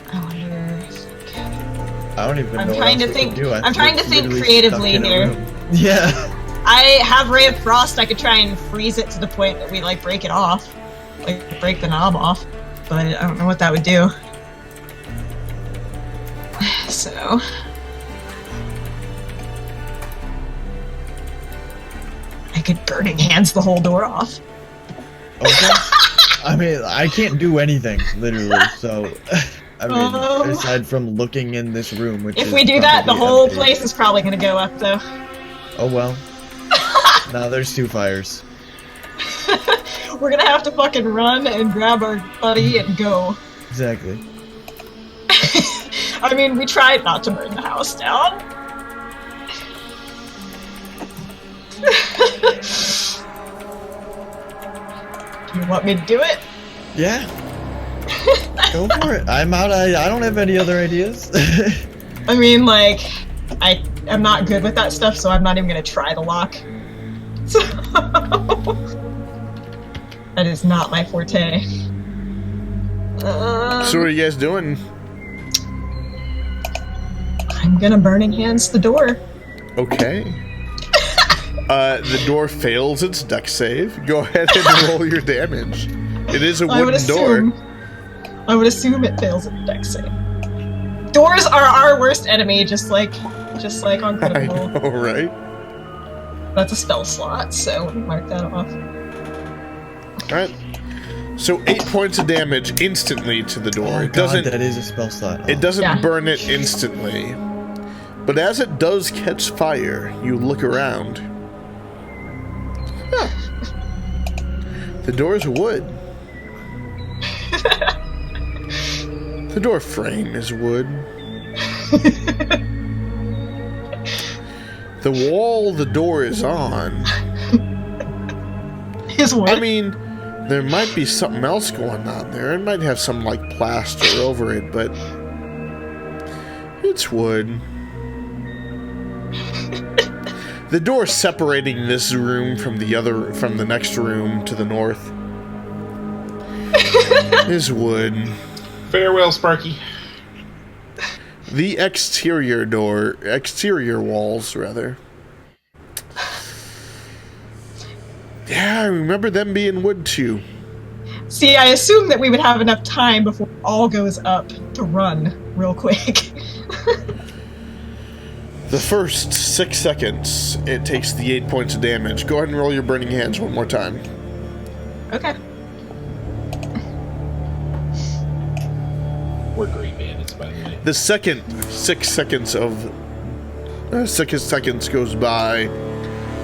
I wonder. I don't even know. I'm what trying else to we could think. do. I'm trying to think literally creatively stuck in a here. room. Yeah. I have Ray of Frost. I could try and freeze it to the point that we like break it off, like break the knob off. But I don't know what that would do. So. I could burning hands the whole door off. Okay. I mean, I can't do anything, literally. So, I mean, aside from looking in this room, which If is we do that, the probably whole empty. place is probably gonna go up, though. Oh well. Now there's two fires. We're gonna have to fucking run and grab our buddy and go. Exactly. I mean, we tried not to burn the house down. Do you want me to do it? Yeah. Go for it. I'm out. I don't have any other ideas. I mean, like, I'm not good with that stuff, so I'm not even gonna try the lock. So that is not my forte. So what are you guys doing? I'm gonna burning hands the door. Okay. The door fails its dex save. Go ahead and roll your damage. It is a wooden door. I would assume it fails at the dex save. Doors are our worst enemy, just like on I Critical. know, right? That's a spell slot, so we'll mark that off. Alright. So 8 points of damage instantly to the door. Oh It God, doesn't that is a spell slot. It doesn't Yeah. burn it instantly. But as it does catch fire, you look around. Huh. The door's wood. The door frame is wood. The wall the door is on. His what? I mean, there might be something else going on there. It might have some, like, plaster over it, but it's wood. The door separating this room from the next room to the north is wood. Farewell, Sparky. The exterior walls, rather. Yeah, I remember them being wood too. See, I assume that we would have enough time before all goes up to run real quick. The first 6 seconds, it takes the 8 points of damage. Go ahead and roll your burning hands one more time. Okay. We're great bandits, by the way. The second 6 seconds of 6 seconds goes by,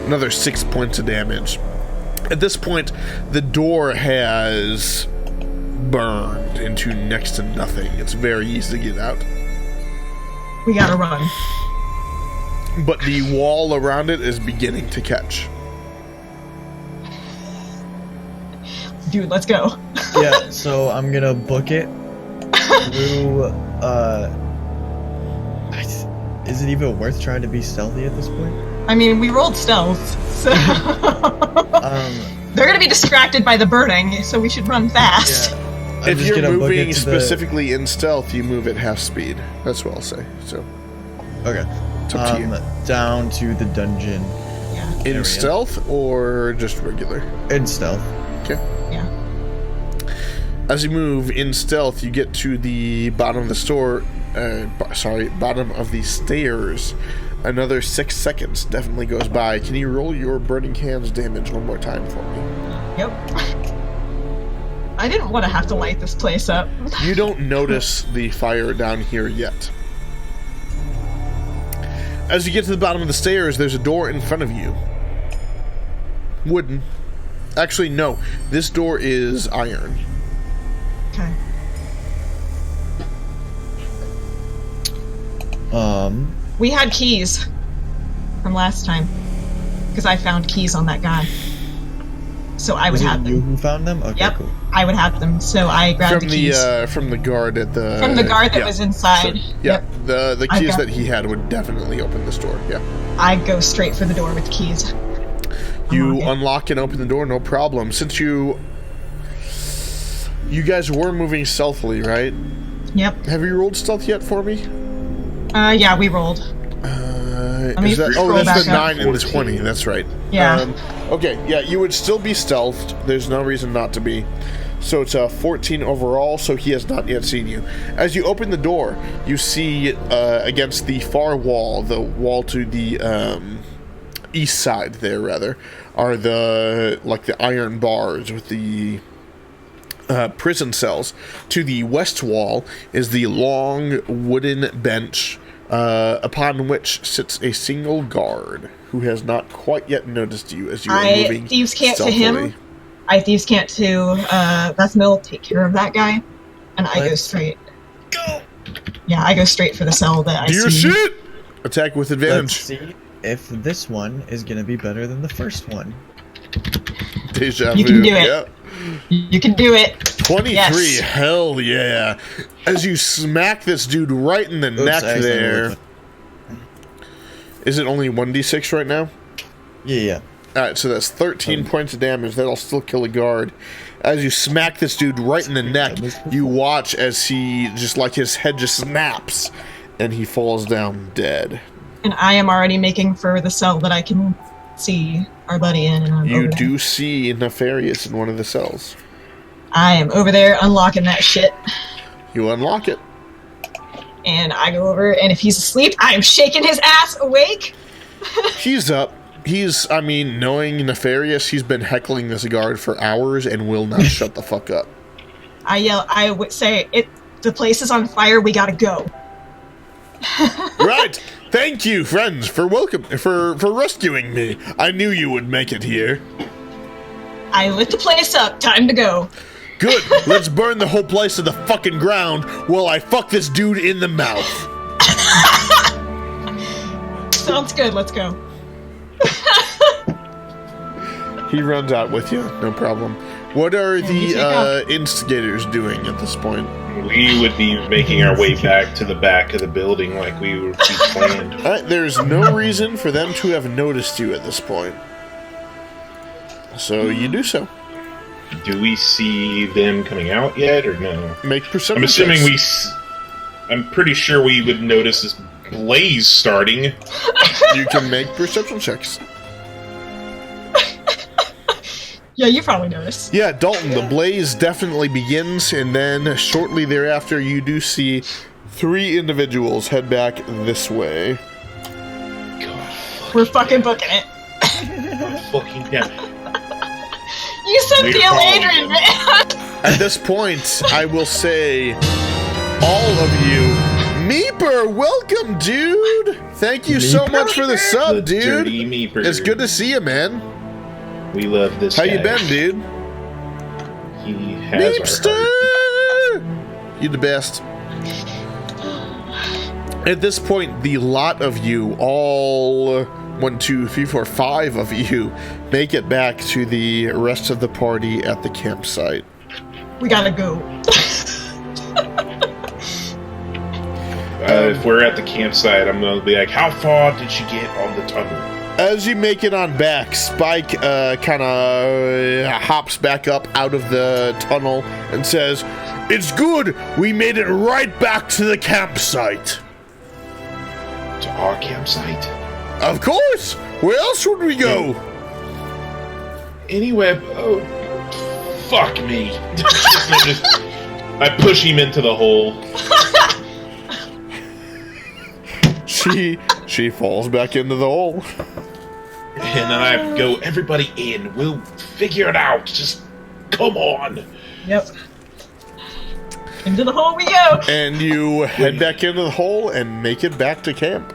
another 6 points of damage. At this point, the door has burned into next to nothing. It's very easy to get out. We gotta run. But the wall around it is beginning to catch. Dude, let's go. Yeah, so I'm gonna book it through, is it even worth trying to be stealthy at this point? I mean, we rolled stealth, so... They're gonna be distracted by the burning, so we should run fast. Yeah. If you're moving specifically in stealth, you move at half speed. That's what I'll say. So, Okay. it's up to you. Down to the dungeon. Yeah. In area. stealth or just regular? In stealth. Okay. Yeah. As you move in stealth, you get to the bottom of the store. Bottom of the stairs. Another 6 seconds definitely goes by. Can you roll your burning hands damage one more time for me? Yep. I didn't want to have to light this place up. You don't notice the fire down here yet. As you get to the bottom of the stairs, there's a door in front of you. Wooden. Actually, no. This door is iron. Okay. We had keys from last time. Because I found keys on that guy. So I would Was it have you them. who found them? Okay, Yep. cool. I would have them. So I grabbed From the keys. from the guard at the... From the guard that yeah. was inside. So, yeah, Yep. the I keys got that he had would definitely open this door, yeah. I go straight for the door with the keys. You Okay. unlock and open the door, no problem. Since you guys were moving stealthily, right? Yep. Have you rolled stealth yet for me? Yeah, we rolled. me Is that, scroll that's back the up. 9 and the 20, that's right. Yeah. Okay, yeah, you would still be stealthed. There's no reason not to be. So it's a 14 overall, so he has not yet seen you. As you open the door, you see against the far wall, the wall to the east side there, rather, are the iron bars with the prison cells. To the west wall is the long wooden bench upon which sits a single guard who has not quite yet noticed you as you are moving thieves can't to stealthily. him. I thieves can't to Bethmill take care of that guy, and I go Let's straight. Go. Yeah, I go straight for the cell that I Do your see. shit! Attack with Let's advantage. see if this one is gonna be better than the first one. Deja You vu. can do it. Yeah. You can do it. 23, Yes. hell yeah. As you smack this dude right in the neck I accidentally there. looked Is it only 1d6 right now? Yeah. Alright, so that's 13 points of damage. That'll still kill a guard. As you smack this dude right in the neck, you watch as he his head just snaps and he falls down dead. And I am already making for the cell that I can see our buddy in. And I'm You over there. do see Nefarious in one of the cells. I am over there unlocking that shit. You unlock it. And I go over, and if he's asleep, I am shaking his ass awake. He's up. Knowing Nefarious, he's been heckling this guard for hours and will not shut the fuck up. I yell, I would say, the place is on fire, we gotta go. Right. Thank you, friends, for rescuing me. I knew you would make it here. I lit the place up, time to go. Good. Let's burn the whole place to the fucking ground while I fuck this dude in the mouth. Sounds good, let's go. He runs out with you, no problem. What are you take the instigators doing at this point? We would be making our way back to the back of the building like we planned. There's no reason for them to have noticed you at this point. So you do so. Do we see them coming out yet, or no? Make perception I'm assuming checks. I'm pretty sure we would notice this blaze starting. You can make perception checks. Yeah, you probably noticed. Yeah, Dalton, the blaze definitely begins, and then shortly thereafter you do see 3 individuals head back this way. We're fucking booking it. Fucking yeah. You said We're Neil following Adrian, them. man. At this point, I will say, all of you, Meeper, welcome, dude. Thank you so much for the sub, The dude. dirty meeper. It's good to see you, man. We love this How guy. you been, dude? He has Meepster! our heart. You the best. At this point, the lot of you, all 1, 2, 3, 4, 5 of you, make it back to the rest of the party at the campsite. We gotta go. If we're at the campsite, I'm gonna be like, how far did she get on the tunnel? As you make it on back, Spike kind of hops back up out of the tunnel and says, "It's good. We made it right back to the campsite." To our campsite? Of course. Where else would we go? Anywhere. Oh, fuck me. I push him into the hole. She falls back into the hole. And then I go, everybody in. We'll figure it out. Just come on. Yep. Into the hole we go. And you head back into the hole and make it back to camp.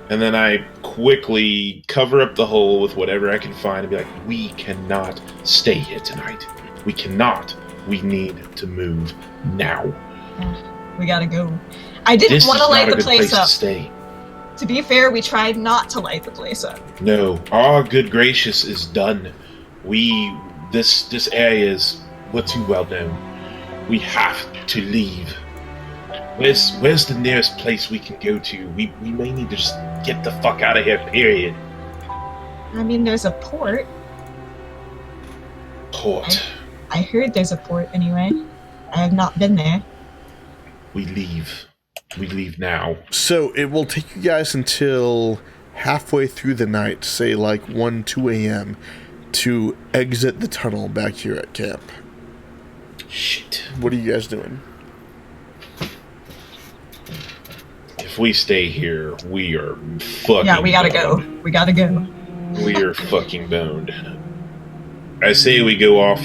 And then I quickly cover up the hole with whatever I can find and be like, we cannot stay here tonight. We cannot. We need to move now. We gotta go. I didn't This is want to not light a the good place up. to stay. To be fair, we tried not to light the place up. No, our good gracious is done. This area is we're too well known. We have to leave. Where's the nearest place we can go to? We may need to just get the fuck out of here, period. I mean, there's a port. Port. I heard there's a port anyway. I have not been there. We leave. We leave now. So it will take you guys until halfway through the night, say like 1, 2 a.m., to exit the tunnel back here at camp. Shit. What are you guys doing? If we stay here, we are fucking Yeah, we gotta boned. go. We gotta go. We are fucking boned. I say we go off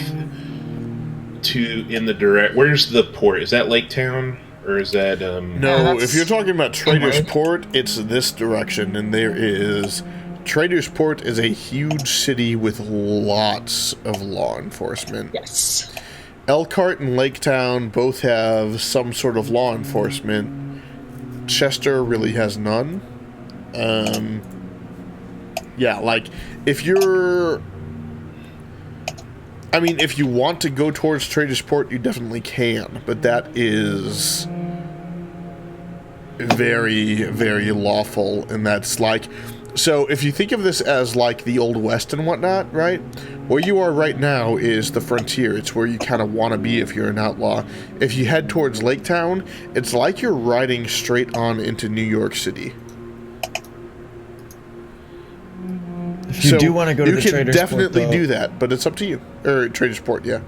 to in the direct. Where's the port? Is that Lake Town? Or is that, No, that's if you're talking about Trader's inward. Port, it's this direction, and there is... Trader's Port is a huge city with lots of law enforcement. Yes. Elkhart and Lake Town both have some sort of law enforcement. Chester really has none. Yeah, like, if you're... I mean, if you want to go towards Trader's Port, you definitely can, but that is very, very lawful, and that's like... So, if you think of this as, like, the Old West and whatnot, right? Where you are right now is the frontier. It's where you kind of want to be if you're an outlaw. If you head towards Lake Town, it's like you're riding straight on into New York City. If you do want to go to the you can Trader's definitely Port, though, do that, but it's up to you. Or Trader's Port, yeah.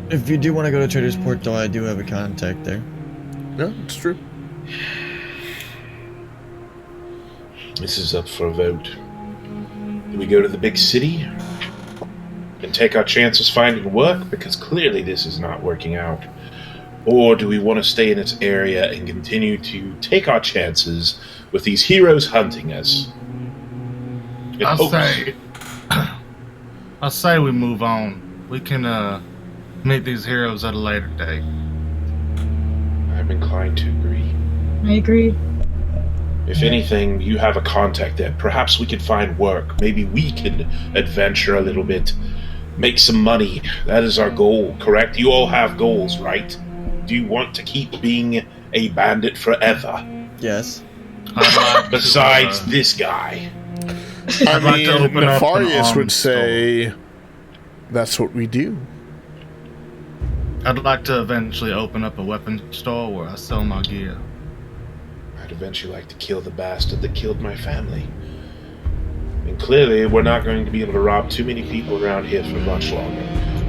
If you do want to go to Trader's Port, though, I do have a contact there. No, it's true. this is up for a vote. Do we go to the big city and take our chances finding work? Because clearly this is not working out. Or do we want to stay in its area and continue to take our chances with these heroes hunting us? In hopes- I say we move on. We can meet these heroes at a later date. I'm inclined to agree. I agree. If anything, you have a contact there. Perhaps we could find work. Maybe we can adventure a little bit. Make some money. That is our goal, correct? You all have goals, right? Do you want to keep being a bandit forever? Yes. Besides this guy. I I'd like mean, to open up an Nefarious would arms say, that's what we do. I'd like to eventually open up a weapon store where I sell my gear. I'd eventually like to kill the bastard that killed my family. And clearly, we're not going to be able to rob too many people around here for much longer.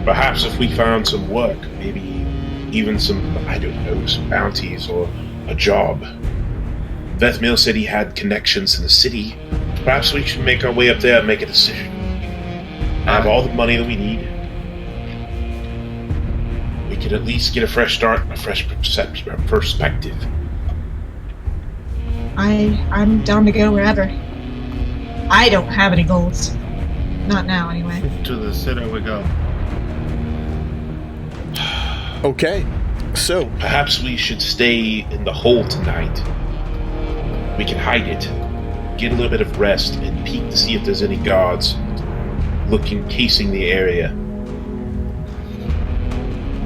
Perhaps if we found some work, maybe even some, I don't know, some bounties or a job. Vethmil said he had connections in the city. Perhaps we should make our way up there and make a decision. I have all the money that we need. We could at least get a fresh start and a fresh perspective. I'm down to go wherever. I don't have any goals. Not now, anyway. To the city we go. Okay, so Perhaps we should stay in the hole tonight. We can hide it, get a little bit of rest, and peek to see if there's any guards casing the area.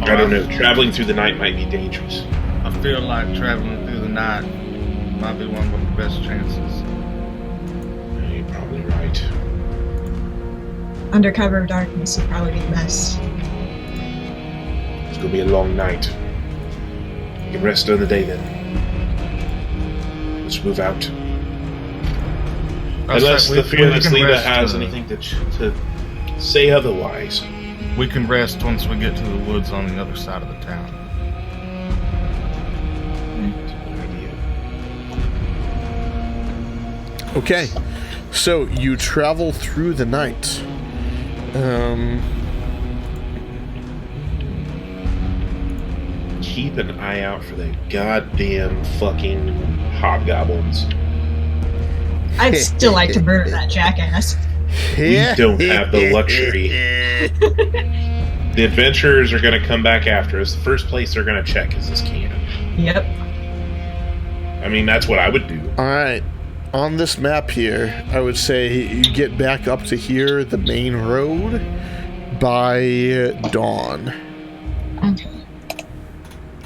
I don't know. Traveling through the night might be dangerous. I feel like traveling through the night might be one of the best chances. You're probably right. Under cover of darkness would probably be the best. It's gonna be a long night. You can rest during the day then. Let's move out. Unless the fearless leader has anything to say otherwise. We can rest once we get to the woods on the other side of the town. okay, so you travel through the night. Keep an eye out for the goddamn fucking hobgoblins. I'd still like to murder that jackass. We don't have the luxury. The adventurers are going to come back after us. The first place they're going to check is this cannon. Yep. I mean, that's what I would do. All right, on this map here, I would say you get back up to here, the main road, by dawn. Okay.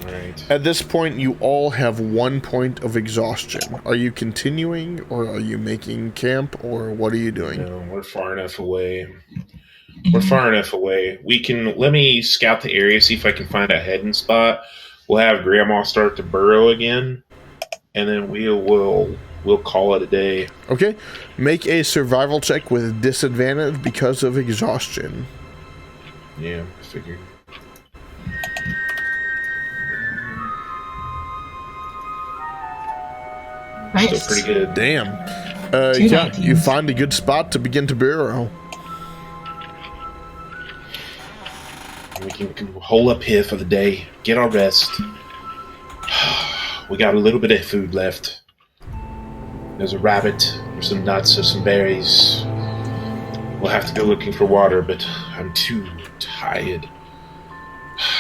Right. At this point, you all have 1 point of exhaustion. Are you continuing, or are you making camp, or what are you doing? No, we're far enough away. We're far enough away. Let me scout the area, see if I can find a hiding spot. We'll have Grandma start to burrow again, and then we'll call it a day. Okay, make a survival check with disadvantage because of exhaustion. Yeah, I figured. Nice. Still pretty good. Damn. Two Yeah, 19s. you find a good spot to begin to burrow. We can hole up here for the day, get our rest. We got a little bit of food left. There's a rabbit, there's some nuts, there's some berries. We'll have to go looking for water, but I'm too tired.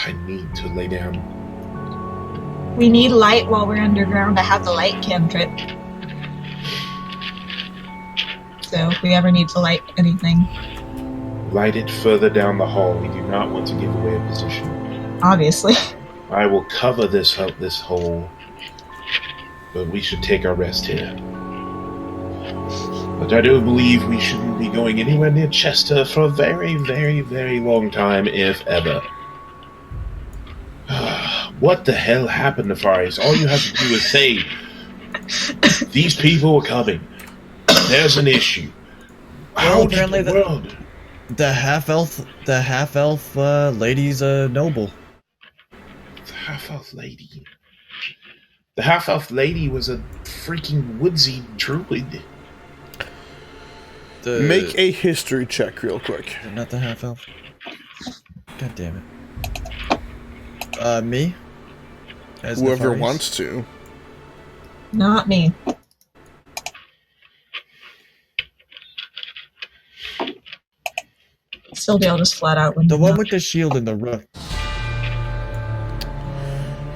I need to lay down. We need light while we're underground. I have the light cantrip. So if we ever need to light anything, Light it further down the hall. We do not want to give away a position. obviously. I will cover this hole, but we should take our rest here. But I do believe we shouldn't be going anywhere near Chester for a very, very, very long time, if ever. What the hell happened to Farius? All you have to do is say, these people are coming. There's an issue. How in apparently the world? The half elf lady's a noble. The half-elf lady. The half-elf lady was a freaking woodsy druid. Make a history check real quick. Not the half elf. God damn it. Me? As Whoever Nefarious? wants to. Not me. Sylvie, I'll just flat out win. The one with the shield and the rook.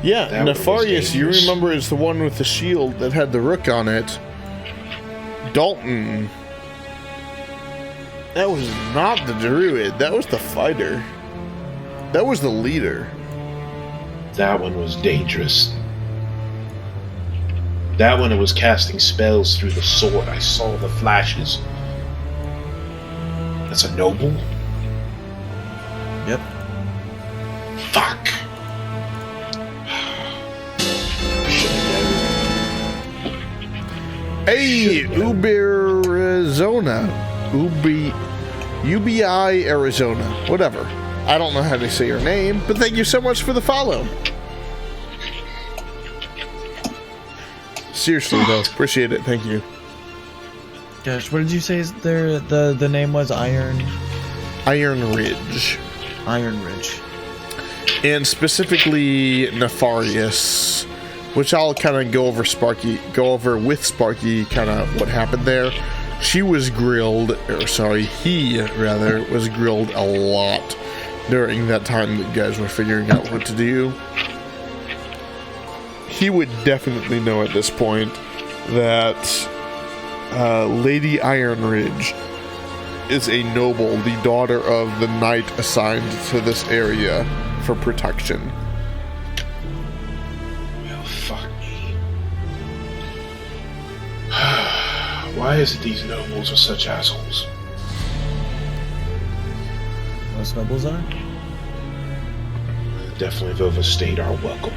Yeah, That one was Nefarious, you dangerous. remember, is the one with the shield that had the rook on it. Dalton. That was not the druid. That was the fighter. That was the leader. That one was dangerous. That one was casting spells through the sword. I saw the flashes. That's a noble? Yep. Fuck! Hey, Arizona. UBI, Arizona. Whatever. I don't know how to say your name, but thank you so much for the follow. Seriously, though. Appreciate it. Thank you. Gosh, what did you say the name was? Iron Ridge. Iron Ridge. And specifically Nefarious, which I'll kind of go over with Sparky kind of what happened there. He was grilled a lot during that time that you guys were figuring out what to do. He would definitely know at this point that Lady Ironridge is a noble, the daughter of the knight assigned to this area for protection. Well, fuck me. Why is it these nobles are such assholes? Most nobles are? Definitely have overstayed our welcome.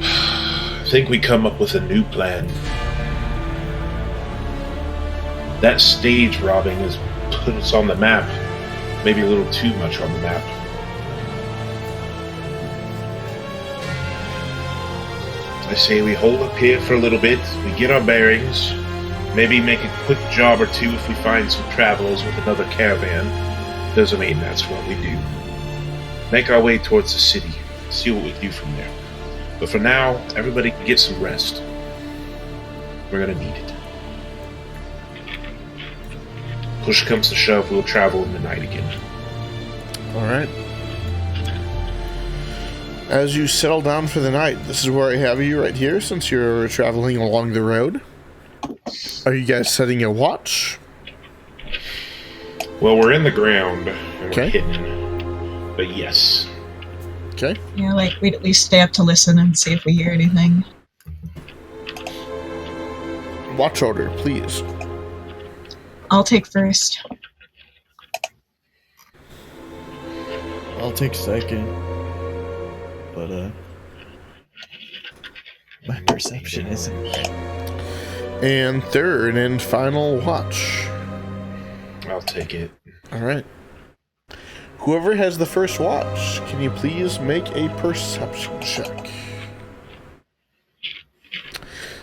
I think we come up with a new plan. That stage robbing has put us on the map. Maybe a little too much on the map. I say we hold up here for a little bit, we get our bearings, maybe make a quick job or two if we find some travelers with another caravan. Doesn't mean that's what we do. Make our way towards the city, see what we do from there. But for now, everybody get some rest. We're gonna need it. Push comes to shove, we'll travel in the night again. Alright. As you settle down for the night, this is where I have you right here, since you're traveling along the road. Are you guys setting a watch? Well, we're in the ground, and Okay. we're hidden. But yes. Okay. Yeah, like we'd at least stay up to listen and see if we hear anything. Watch order, please. I'll take first. I'll take second. But my perception isn't. And third and final watch. I'll take it. Alright. Whoever has the first watch, can you please make a perception check?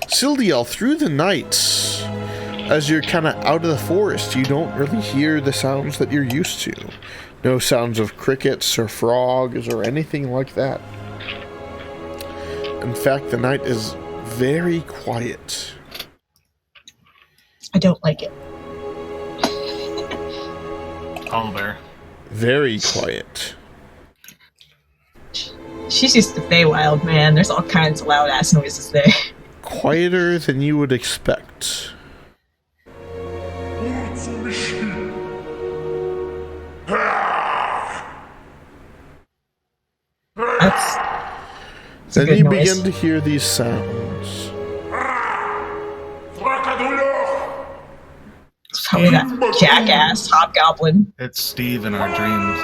Sildiel, through the night, as you're kind of out of the forest, you don't really hear the sounds that you're used to. No sounds of crickets or frogs or anything like that. In fact, the night is very quiet. I don't like it. Owlbear. Very quiet. She's used to Feywild, man. There's all kinds of loud ass noises there. Quieter than you would expect. That's a Then good you noise. begin to hear these sounds. It's probably that jackass hobgoblin. It's Steve in our dreams.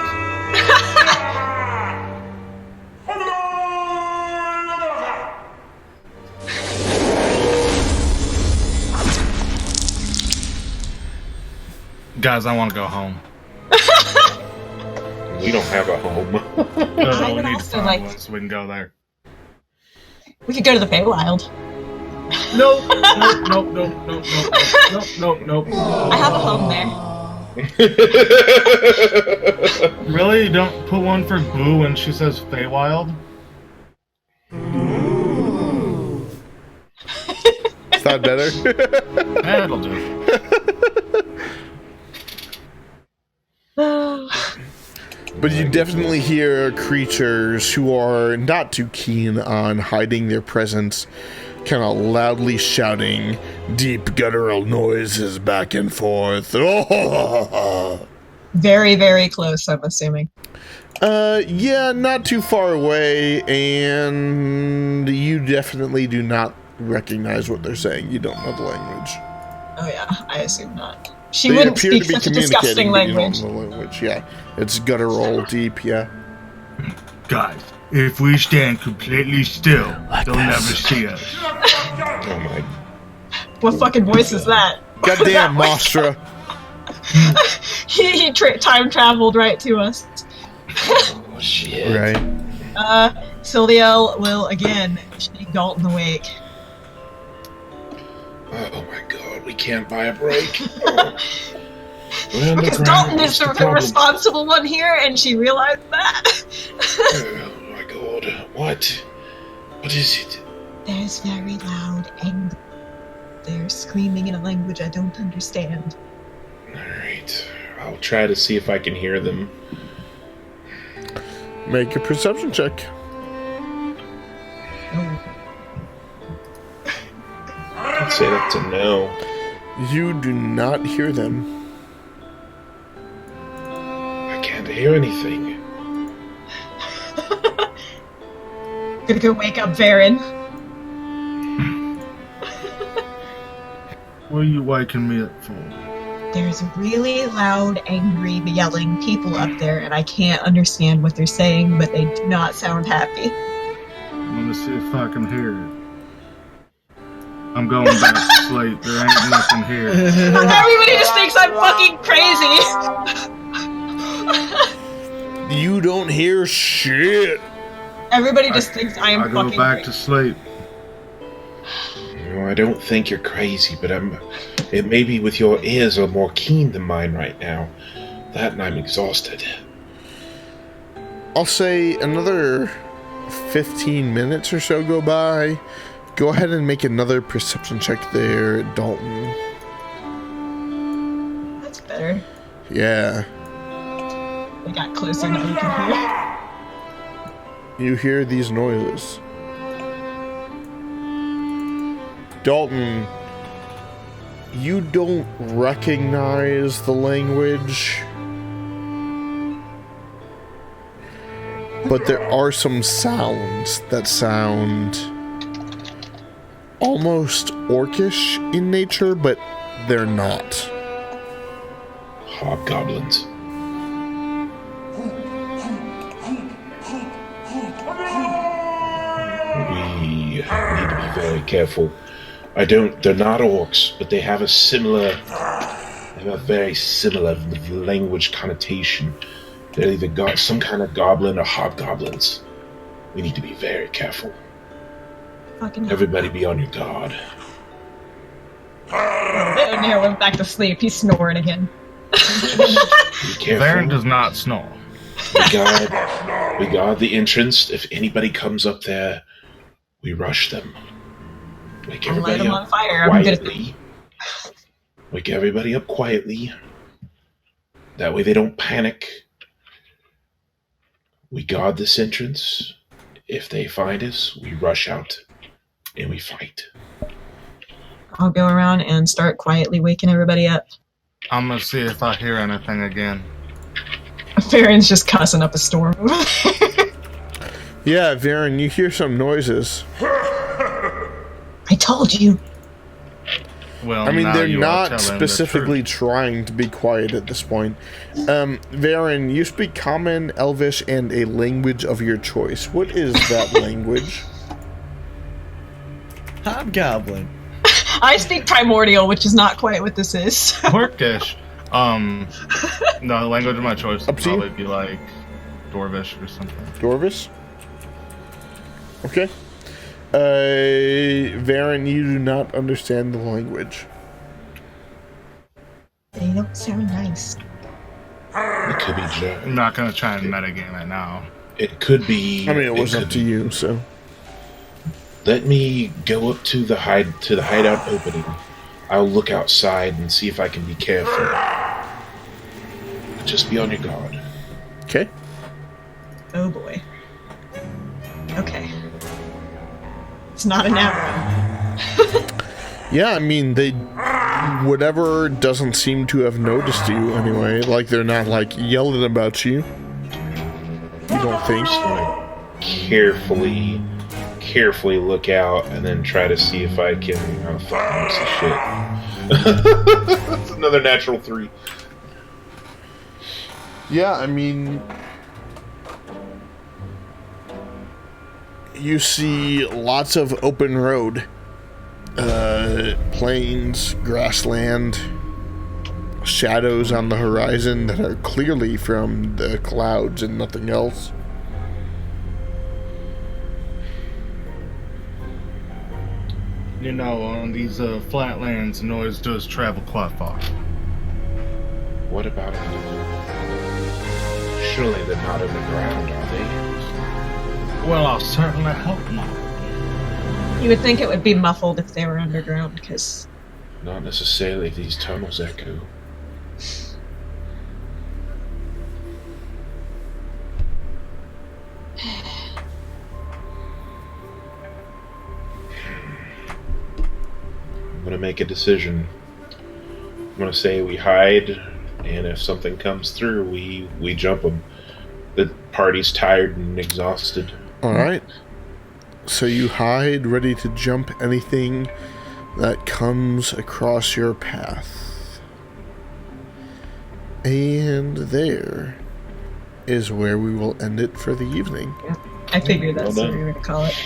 Guys, I want to go home. We don't have a home. We would need to also find like- one so we can go there. We could go to the Feywild. Nope, nope, nope, nope, nope, nope, nope, nope. I have a home there. Really? You don't put one for Boo when she says Feywild? Is that better? That'll do. But you definitely hear creatures who are not too keen on hiding their presence, kind of loudly shouting deep guttural noises back and forth. Very, very close, I'm assuming. Yeah, not too far away, and you definitely do not recognize what they're saying. You don't know the language. Oh yeah, I assume not. She They wouldn't appear speak to be such a disgusting communicating, but you language. don't know the language. Yeah, it's guttural, deep. Yeah. Guys, if we stand completely still, they'll never see us. Oh my. What fucking voice is that? Goddamn, Mostra. He time traveled right to us. Oh, shit. Right. Sildiel will again shake Dalton awake. Oh my god, we can't buy a break. Oh. We're Because underground. Dalton What's is the the problem? responsible one here, and she realized that. Oh my god, what? What is it? There's very loud anger. They're screaming in a language I don't understand. Alright, I'll try to see if I can hear them. Make a perception check. I'd say that's a no. You do not hear them. I can't hear anything. Gonna go wake up Varen. What are you waking me up for? There's really loud, angry, yelling people up there, and I can't understand what they're saying, but they do not sound happy. I'm gonna see if I can hear it. I'm going back to sleep. There ain't nothing here. Everybody just thinks I'm fucking crazy. You don't hear shit. Everybody just thinks I am I fucking go back crazy. to sleep. No, I don't think you're crazy, but it may be with your ears are more keen than mine right now. That and I'm exhausted. I'll say another 15 minutes or so go by. Go ahead and make another perception check there, Dalton. That's better. Yeah. They got closer now you can hear. You hear these noises. Dalton, you don't recognize the language, but there are some sounds that sound almost orcish in nature, but they're not. Hobgoblins. We need to be very careful. They're not orcs, but they have a very similar language connotation. They're either got some kind of goblin or hobgoblins. We need to be very careful. Fucking Everybody be on your guard. O'Neill went back to sleep. He's snoring again. Be careful. Varen does not snore. We guard the entrance. If anybody comes up there, we rush them. Wake I'll light everybody them up on fire. I'm good at quietly. Wake everybody up quietly. That way they don't panic. We guard this entrance. If they find us, we rush out and we fight. I'll go around and start quietly waking everybody up. I'm gonna see if I hear anything again. Varen's just cussing up a storm. Yeah, Varen, you hear some noises. I told you. Well, I mean, now they're you are not telling the specifically truth. trying to be quiet at this point. Varen, you speak Common, Elvish, and a language of your choice. What is that language? Hobgoblin. I speak Primordial, which is not quite what this is. Orcish. No, the language of my choice Up would to you. probably be like Dwarvish or something. Dwarvish? Okay. Varen, you do not understand the language. They don't sound nice. It could be I'm not gonna try and metagame it now. It could be. I mean, it was could up to be. you, so. Let me go up to the hideout opening. I'll look outside and see if I can be careful. Just be on your guard. Okay. Oh boy. Okay. It's not an arrow. Yeah, I mean, whatever doesn't seem to have noticed you anyway. Like, they're not, like, yelling about you. You don't think? Just gonna carefully look out and then try to see if I can. Oh fuck! Shit. That's another natural 3. Yeah, I mean, you see lots of open road, plains, grassland, shadows on the horizon that are clearly from the clouds and nothing else. You know, on these flatlands, noise does travel quite far. What about it? Surely they're not underground, are they? Well, I'll certainly hope not. You would think it would be muffled if they were underground, because Not necessarily if these tunnels echo. I'm gonna make a decision. I'm gonna say we hide, and if something comes through, we jump them. The party's tired and exhausted. All right. So you hide, ready to jump anything that comes across your path. And there is where we will end it for the evening. I figured that's Well what done. we were going to call it.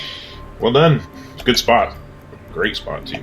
Well done. Good spot. Great spot too.